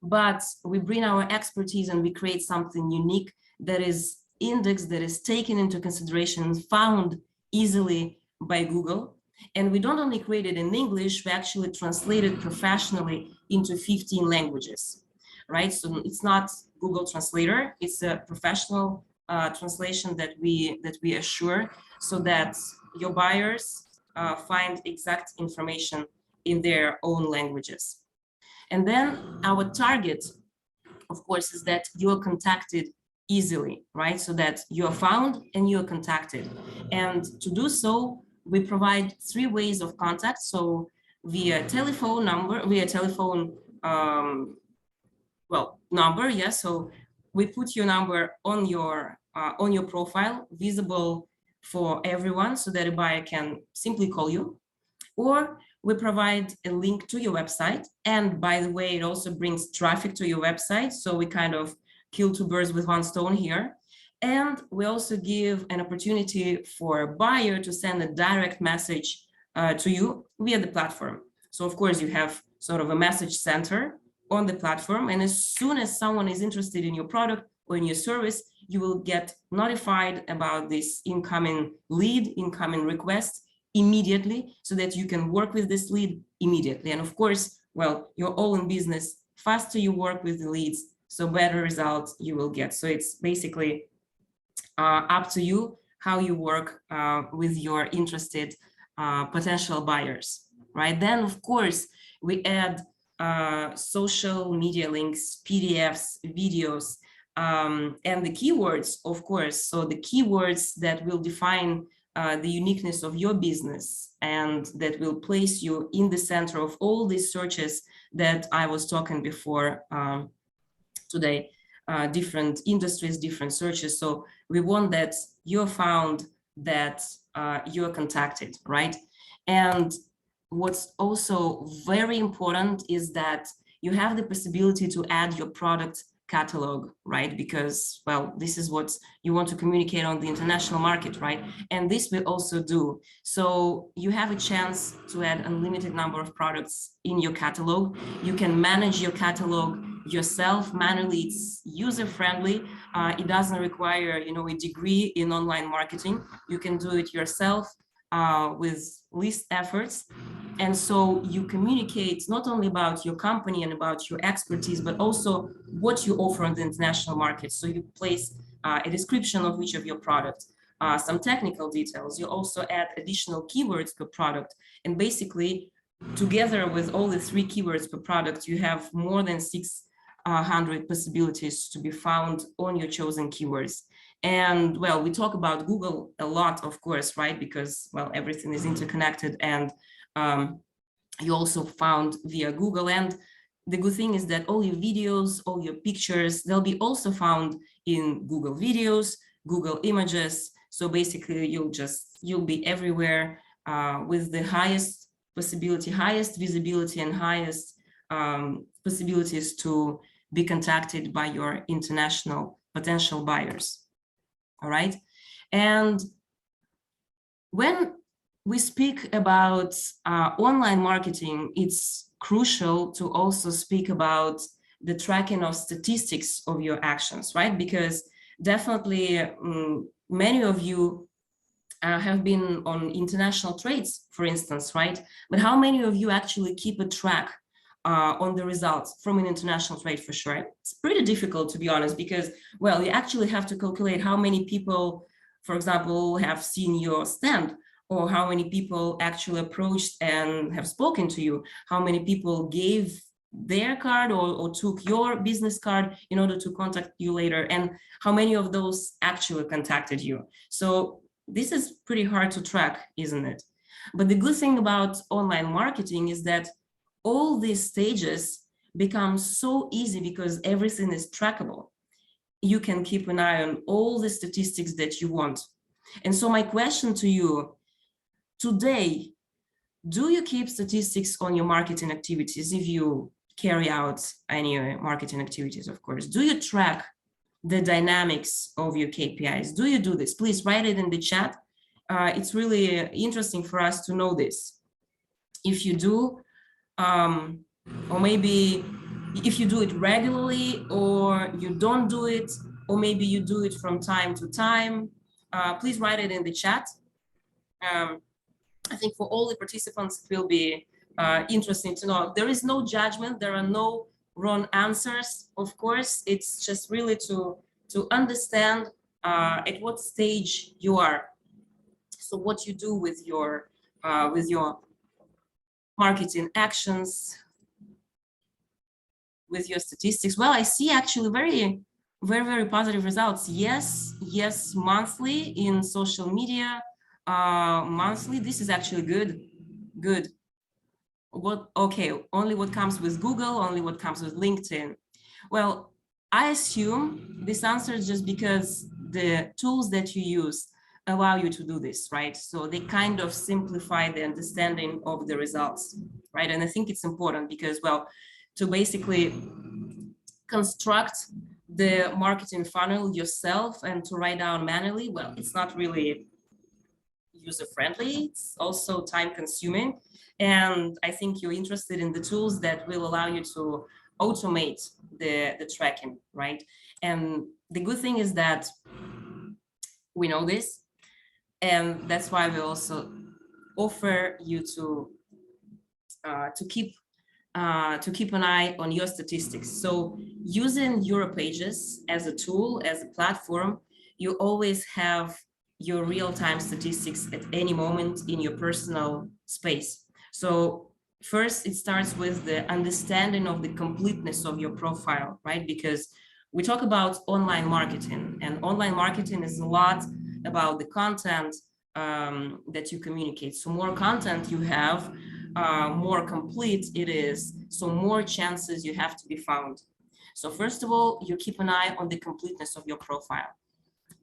But we bring our expertise and we create something unique that is indexed, that is taken into consideration, found easily by Google. And we don't only create it in English, we actually translate it professionally into 15 languages, right? So it's not Google Translator, it's a professional translation that we assure so that your buyers find exact information in their own languages. And then our target, of course, is that you're contacted easily, right? So that you're found and you're contacted. And to do so, we provide 3 ways of contact. So via telephone number, number, yes. So we put your number on your profile, visible for everyone, so that a buyer can simply call you. Or we provide a link to your website. And by the way, it also brings traffic to your website. So we kind of kill 2 birds with 1 stone here. And we also give an opportunity for a buyer to send a direct message to you via the platform. So of course you have sort of a message center on the platform. And as soon as someone is interested in your product or in your service, you will get notified about this incoming lead, incoming request immediately, so that you can work with this lead immediately. And of course, well, you're all in business, faster you work with the leads, so better results you will get. So it's basically up to you how you work with your interested potential buyers, right? Then, of course, we add social media links, PDFs, videos, and the keywords, of course. So the keywords that will define the uniqueness of your business and that will place you in the center of all these searches that I was talking before today, different industries, different searches. So we want that you're found, that you're contacted, right? And what's also very important is that you have the possibility to add your product catalog, right? Because, well, this is what you want to communicate on the international market, right? And this we also do. So you have a chance to add unlimited number of products in your catalog. You can manage your catalog yourself manually. It's user-friendly. It doesn't require, a degree in online marketing. You can do it yourself with least efforts. And so you communicate not only about your company and about your expertise, but also what you offer on the international market. So you place a description of each of your products, some technical details. You also add additional keywords per product. And basically, together with all the 3 keywords per product, you have more than 600 possibilities to be found on your chosen keywords. And well, we talk about Google a lot, of course, right? Because, well, everything is interconnected, and you also found via Google. And the good thing is that all your videos, all your pictures, they'll be also found in Google Videos, Google Images. So basically, you'll be everywhere with the highest possibility, highest visibility, and highest possibilities to be contacted by your international potential buyers. All right. And when we speak about online marketing, it's crucial to also speak about the tracking of statistics of your actions, right? Because definitely many of you have been on international trades, for instance, right? But how many of you actually keep a track on the results from an international trade for sure? It's pretty difficult, to be honest, because, well, you actually have to calculate how many people, for example, have seen your stand, or how many people actually approached and have spoken to you, how many people gave their card or took your business card in order to contact you later, and how many of those actually contacted you. So this is pretty hard to track, isn't it? But the good thing about online marketing is that all these stages become so easy because everything is trackable. You can keep an eye on all the statistics that you want. And so my question to you today, do you keep statistics on your marketing activities if you carry out any marketing activities, of course? Do you track the dynamics of your KPIs? Do you do this? Please write it in the chat. It's really interesting for us to know this. If you do, or maybe if you do it regularly, or you don't do it, or maybe you do it from time to time, please write it in the chat. I think for all the participants, it will be interesting to know. There is no judgment, there are no wrong answers, of course. It's just really to understand at what stage you are. So what you do with your marketing actions, with your statistics. Well, I see actually very positive results. Yes, monthly in social media, monthly. This is actually good. Okay, only what comes with Google, only what comes with LinkedIn. Well, I assume this answer is just because the tools that you use allow you to do this, right? So they kind of simplify the understanding of the results, right? And I think it's important because, well, to basically construct the marketing funnel yourself and to write down manually, well, it's not really user-friendly. It's also time-consuming. And I think you're interested in the tools that will allow you to automate the tracking, right? And the good thing is that we know this, and that's why we also offer you to keep an eye on your statistics. So using Europages as a tool, as a platform, you always have your real-time statistics at any moment in your personal space. So first, it starts with the understanding of the completeness of your profile, right? Because we talk about online marketing, and online marketing is a lot about the content that you communicate. So more content you have, more complete it is, so more chances you have to be found. So first of all, you keep an eye on the completeness of your profile.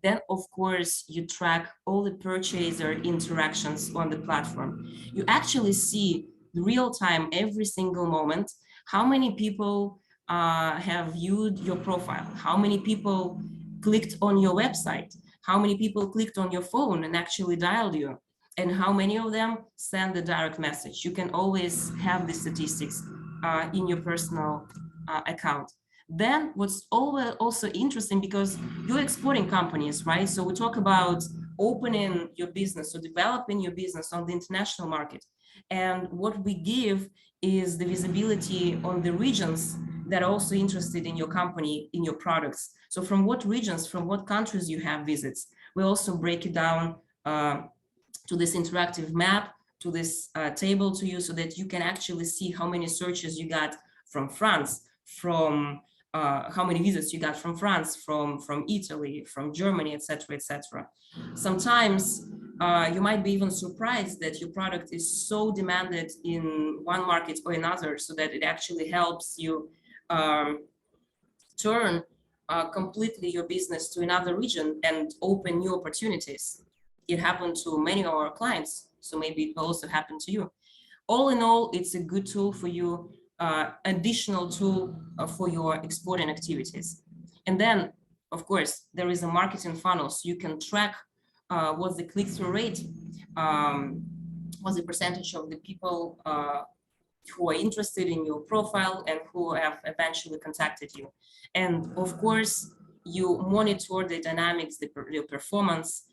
Then, of course, you track all the purchaser interactions on the platform. You actually see real time, every single moment, how many people have viewed your profile, how many people clicked on your website, how many people clicked on your phone and actually dialed you, and how many of them send a direct message. You can always have the statistics in your personal account. Then what's also interesting, because you're exporting companies, right? So we talk about opening your business or developing your business on the international market. And what we give is the visibility on the regions that are also interested in your company, in your products. So from what regions, from what countries you have visits. We also break it down to this interactive map, to this table to you, so that you can actually see how many searches you got from France, from how many visits you got from France, from Italy, from Germany, etc., etc. Sometimes you might be even surprised that your product is so demanded in one market or another, so that it actually helps you turn completely your business to another region and open new opportunities. It happened to many of our clients, so maybe it will also happen to you. All in all, it's a good tool for you, additional tool for your exporting activities. And then, of course, there is a marketing funnel, so you can track what's the click-through rate, what's the percentage of the people who are interested in your profile and who have eventually contacted you. And of course, you monitor the dynamics, your performance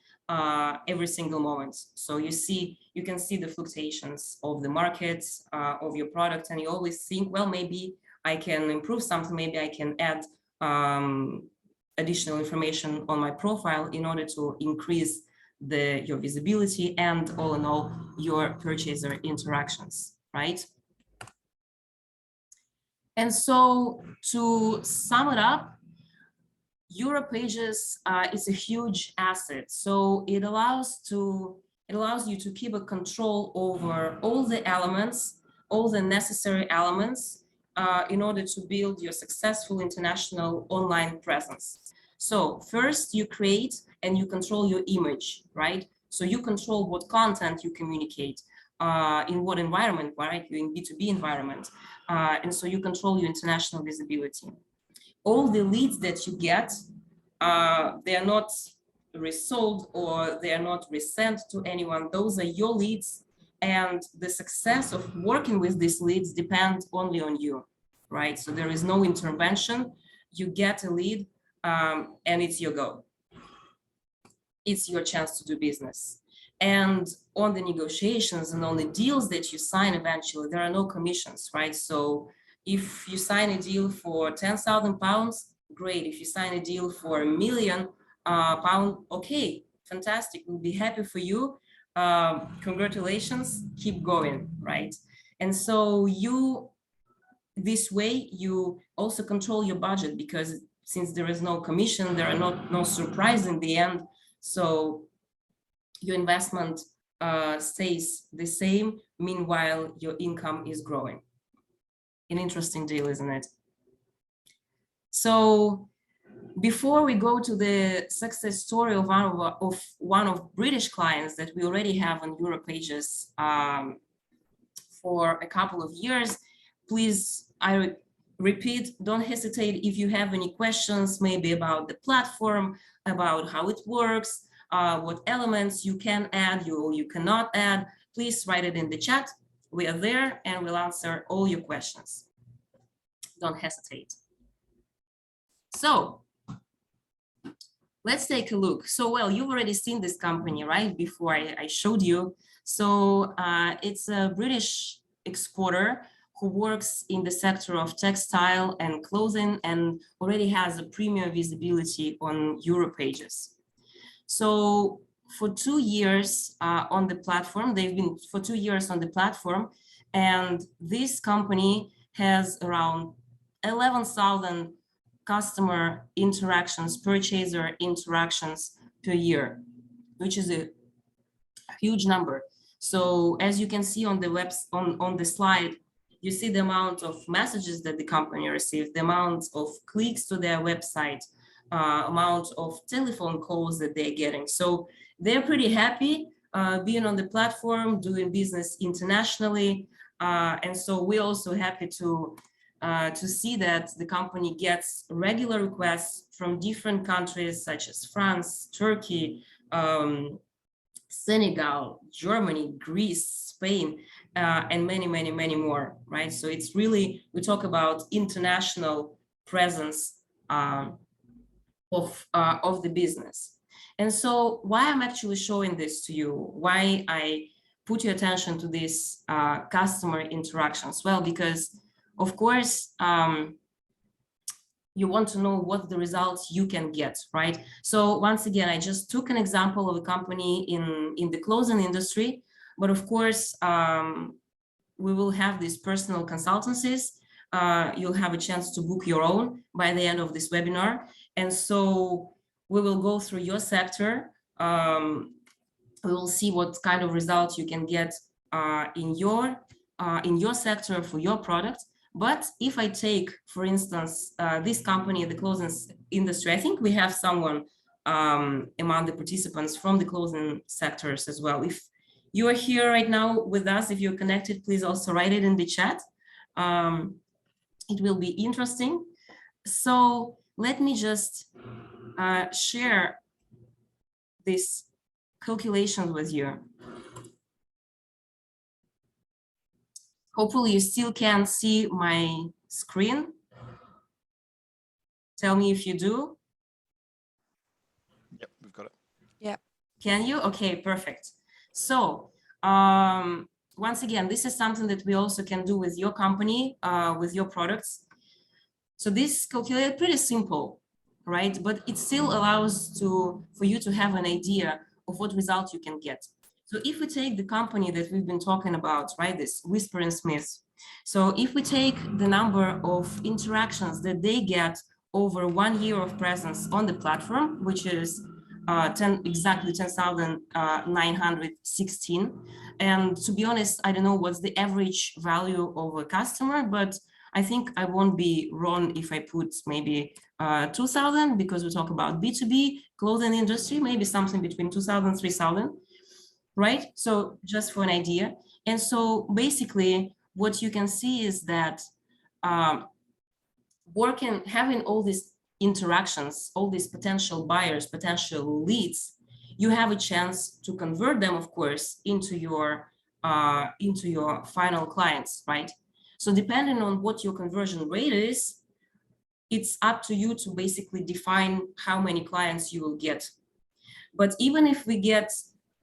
every single moment. So you can see the fluctuations of the markets, of your product, and you always think, well, maybe I can improve something, maybe I can add additional information on my profile in order to increase your visibility and all in all your purchaser interactions, right? And so to sum it up, Europages is a huge asset. So it allows you to keep a control over all the elements, all the necessary elements in order to build your successful international online presence. So first you create and you control your image, right? So you control what content you communicate, in what environment, right? You're in B2B environment. And so you control your international visibility. All the leads that you get, they are not resold or they are not resent to anyone. Those are your leads, and the success of working with these leads depends only on you, right? So there is no intervention. You get a lead, and it's your go. It's your chance to do business. And on the negotiations and on the deals that you sign eventually, there are no commissions, right? So if you sign a deal for 10,000 pounds, great. If you sign a deal for £1 million, okay, fantastic. We'll be happy for you. Congratulations, keep going, right? And so this way, you also control your budget, because since there is no commission, there are no surprise in the end. So your investment stays the same. Meanwhile, your income is growing. An interesting deal, isn't it? So before we go to the success story of one of British clients that we already have on Europages for a couple of years, please, I repeat, don't hesitate if you have any questions, maybe about the platform, about how it works, what elements you can add, you cannot add, please write it in the chat. We are there and we'll answer all your questions. Don't hesitate. So let's take a look. So, well, you've already seen this company, right? Before I showed you. So it's a British exporter who works in the sector of textile and clothing and already has a premium visibility on Europages. So for 2 years on the platform, they've been for 2 years on the platform, and this company has around 11,000 customer interactions, purchaser interactions per year, which is a huge number. So as you can see on the on the slide, you see the amount of messages that the company received, the amount of clicks to their website, amount of telephone calls that they're getting. So they're pretty happy being on the platform, doing business internationally. And so we're also happy to see that the company gets regular requests from different countries such as France, Turkey, Senegal, Germany, Greece, Spain, and many, many, many more, right? So it's really, we talk about international presence of the business. And so why I'm actually showing this to you, why I put your attention to these customer interactions? Well, because of course, you want to know what the results you can get, right? So once again, I just took an example of a company in the clothing industry, but of course, we will have these personal consultancies. You'll have a chance to book your own by the end of this webinar. And so we will go through your sector. We will see what kind of results you can get in your sector for your product. But if I take, for instance, this company, the clothing industry, I think we have someone among the participants from the clothing sectors as well. If you are here right now with us, if you're connected, please also write it in the chat. It will be interesting. So let me just share this calculation with you. Hopefully you still can see my screen. Tell me if you do. Yep, we've got it. Yep. Can you? Okay, perfect. So once again, this is something that we also can do with your company, with your products. So this calculator pretty simple, right? But it still allows for you to have an idea of what result you can get. So if we take the company that we've been talking about, right, this Whisper & Smith. So if we take the number of interactions that they get over 1 year of presence on the platform, which is exactly 10,916. And to be honest, I don't know what's the average value of a customer, but I think I won't be wrong if I put maybe 2,000, because we talk about B2B clothing industry, maybe something between 2,000, 3,000, right? So just for an idea. And so basically what you can see is that having all these interactions, all these potential buyers, potential leads, you have a chance to convert them, of course, into your final clients, right? So depending on what your conversion rate is, it's up to you to basically define how many clients you will get. But even if we get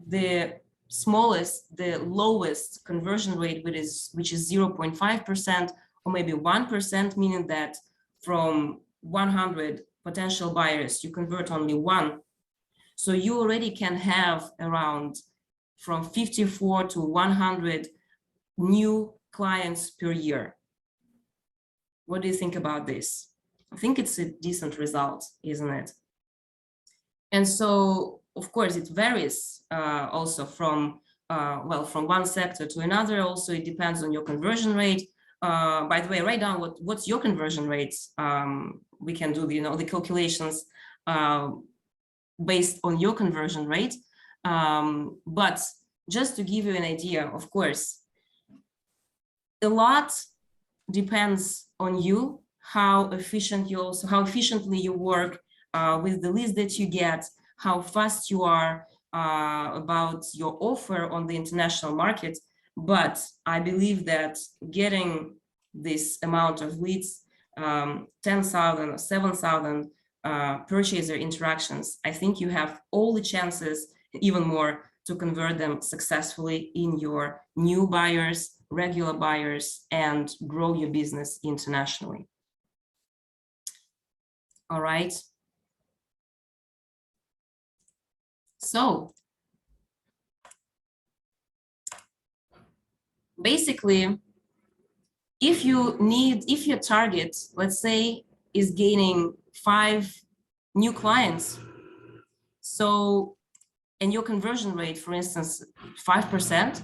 the smallest, the lowest conversion rate, which is 0.5% or maybe 1%, meaning that from 100 potential buyers, you convert only one. So you already can have around from 54 to 100 new clients per year. What do you think about this? I think it's a decent result, isn't it? And so, of course, it varies also from one sector to another. Also, it depends on your conversion rate. By the way, write down what's your conversion rate. We can do the calculations based on your conversion rate. But just to give you an idea, of course, a lot depends on you, how efficiently you work with the leads that you get, how fast you are about your offer on the international market. But I believe that getting this amount of leads, 10,000 or 7,000 purchaser interactions, I think you have all the chances, even more, to convert them successfully in your new buyers, regular buyers, and grow your business internationally. All right. So basically, if your target, let's say, is gaining 5 new clients, so, and your conversion rate, for instance, 5%,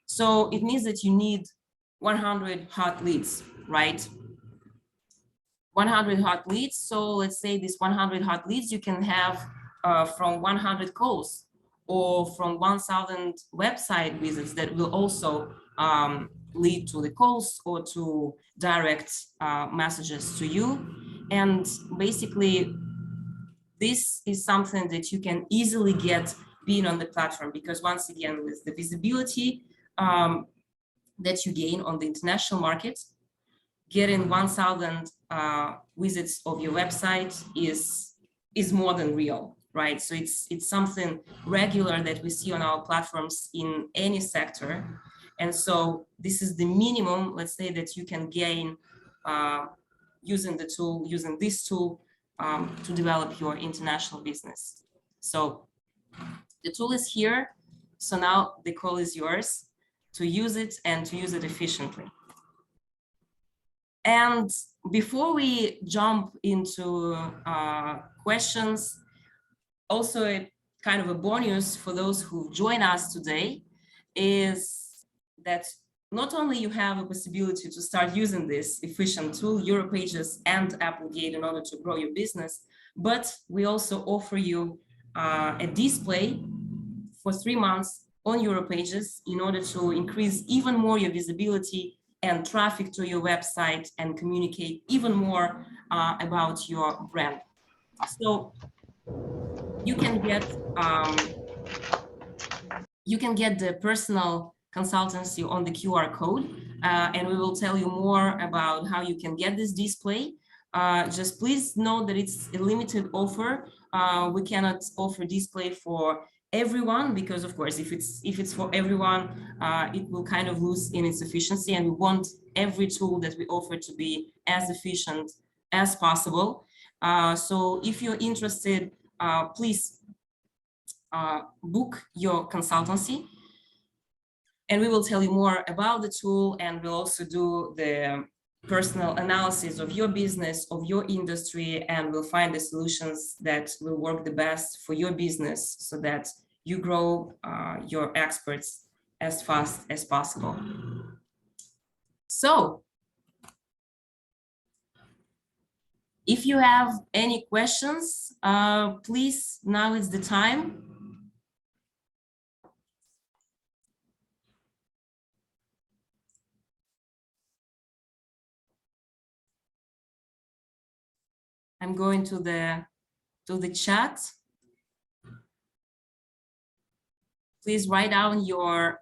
so it means that you need 100 hot leads, right? 100 hot leads. So let's say this 100 hot leads you can have from 100 calls or from 1,000 website visits that will also lead to the calls or to direct messages to you. And basically, this is something that you can easily get being on the platform, because once again, with the visibility that you gain on the international market, getting 1,000 visits of your website is more than real, right? So it's something regular that we see on our platforms in any sector. And so this is the minimum, let's say, that you can gain using this tool to develop your international business. So the tool is here. So now the call is yours to use it and to use it efficiently. And before we jump into questions, also a kind of a bonus for those who join us today is that not only you have a possibility to start using this efficient tool, Europages and Applegate, in order to grow your business, but we also offer you a display for 3 months on Europages in order to increase even more your visibility and traffic to your website and communicate even more about your brand. So you can get the personal consultancy on the QR code, and we will tell you more about how you can get this display. Just please know that it's a limited offer. We cannot offer display for everyone, because of course, if it's for everyone, it will kind of lose in its efficiency, and we want every tool that we offer to be as efficient as possible. So if you're interested, please book your consultancy, and we will tell you more about the tool, and we'll also do the personal analysis of your business, of your industry, and we'll find the solutions that will work the best for your business so that you grow your experts as fast as possible. So if you have any questions, please, now is the time. I'm going to the chat. Please write down your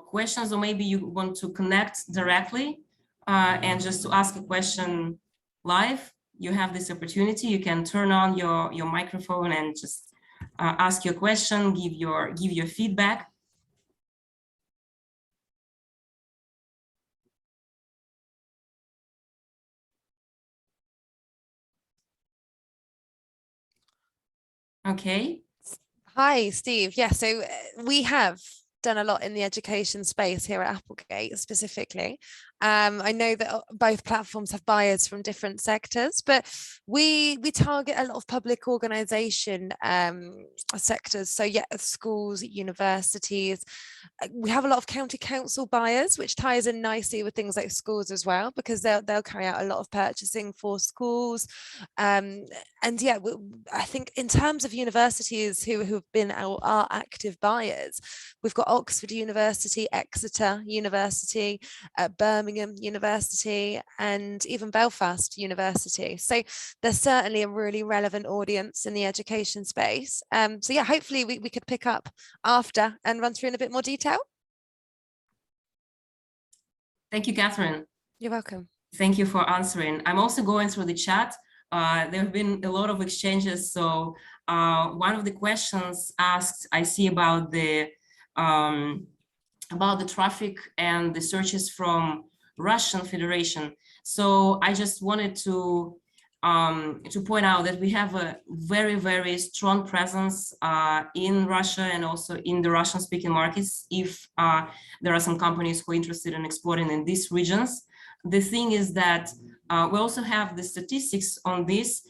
questions, or maybe you want to connect directly and just to ask a question live. You have this opportunity. You can turn on your microphone and just ask your question, give your feedback. Okay. Hi, Steve. Yeah, so we have done a lot in the education space here at Applegate specifically. I know that both platforms have buyers from different sectors, but we target a lot of public organisation sectors. So yeah, schools, universities. We have a lot of county council buyers, which ties in nicely with things like schools as well, because they'll carry out a lot of purchasing for schools. And yeah, I think in terms of universities who've been our active buyers, we've got Oxford University, Exeter University, Birmingham University, and even Belfast University. So there's certainly a really relevant audience in the education space. So yeah, hopefully we could pick up after and run through in a bit more detail. Thank you, Catherine. You're welcome. Thank you for answering. I'm also going through the chat. There have been a lot of exchanges. So one of the questions asked, I see about the traffic and the searches from Russian Federation. So I just wanted to point out that we have a very, very strong presence in Russia and also in the Russian-speaking markets, if there are some companies who are interested in exporting in these regions. The thing is that we also have the statistics on this.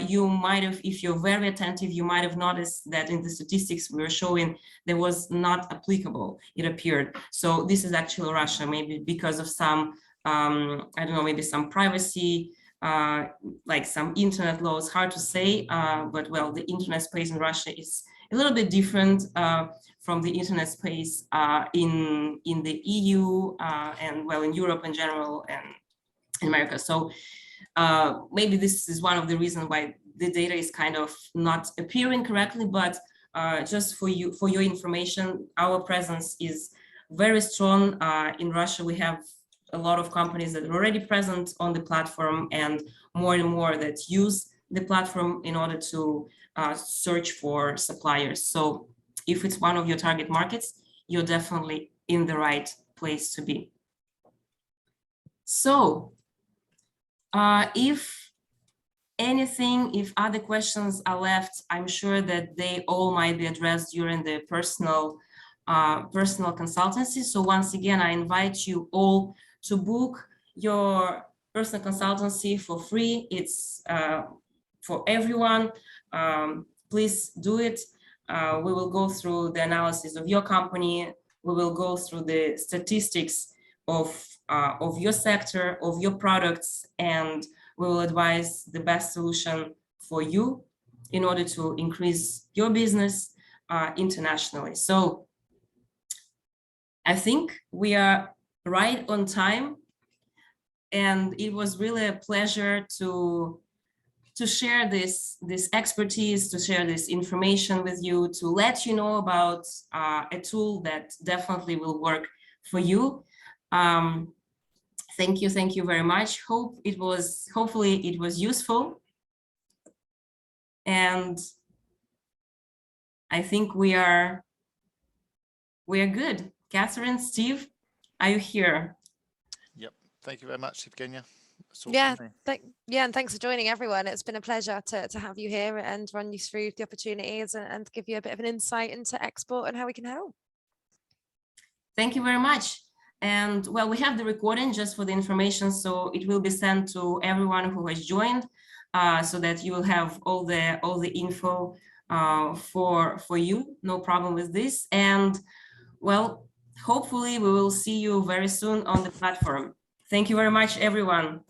You might have, if you're very attentive, you might have noticed that in the statistics we were showing there was not applicable, it appeared. So this is actually Russia, maybe because of some, I don't know, maybe some privacy, like some internet laws, hard to say, but well, the internet space in Russia is a little bit different from the internet space in the EU and well, in Europe in general and in America. So maybe this is one of the reasons why the data is kind of not appearing correctly, but just for your information, our presence is very strong. In Russia, we have a lot of companies that are already present on the platform and more that use the platform in order to search for suppliers. So if it's one of your target markets, you're definitely in the right place to be. So if other questions are left, I'm sure that they all might be addressed during the personal consultancy. So once again, I invite you all to book your personal consultancy for free. It's for everyone. Please do it. We will go through the analysis of your company. We will go through the statistics of your sector, of your products, and we will advise the best solution for you in order to increase your business internationally. So I think we are right on time, and it was really a pleasure to share this expertise, to share this information with you, to let you know about a tool that definitely will work for you. Thank you very much. Hopefully it was useful. And I think we are good. Catherine, Steve, are you here? Yep. Thank you very much, Evgeniya. That's all Yeah, from me. and thanks for joining, everyone. It's been a pleasure to have you here and run you through the opportunities and give you a bit of an insight into export and how we can help. Thank you very much. And well, we have the recording just for the information, so it will be sent to everyone who has joined, so that you will have all the info for you. No problem with this. And well, hopefully we will see you very soon on the platform. Thank you very much, everyone.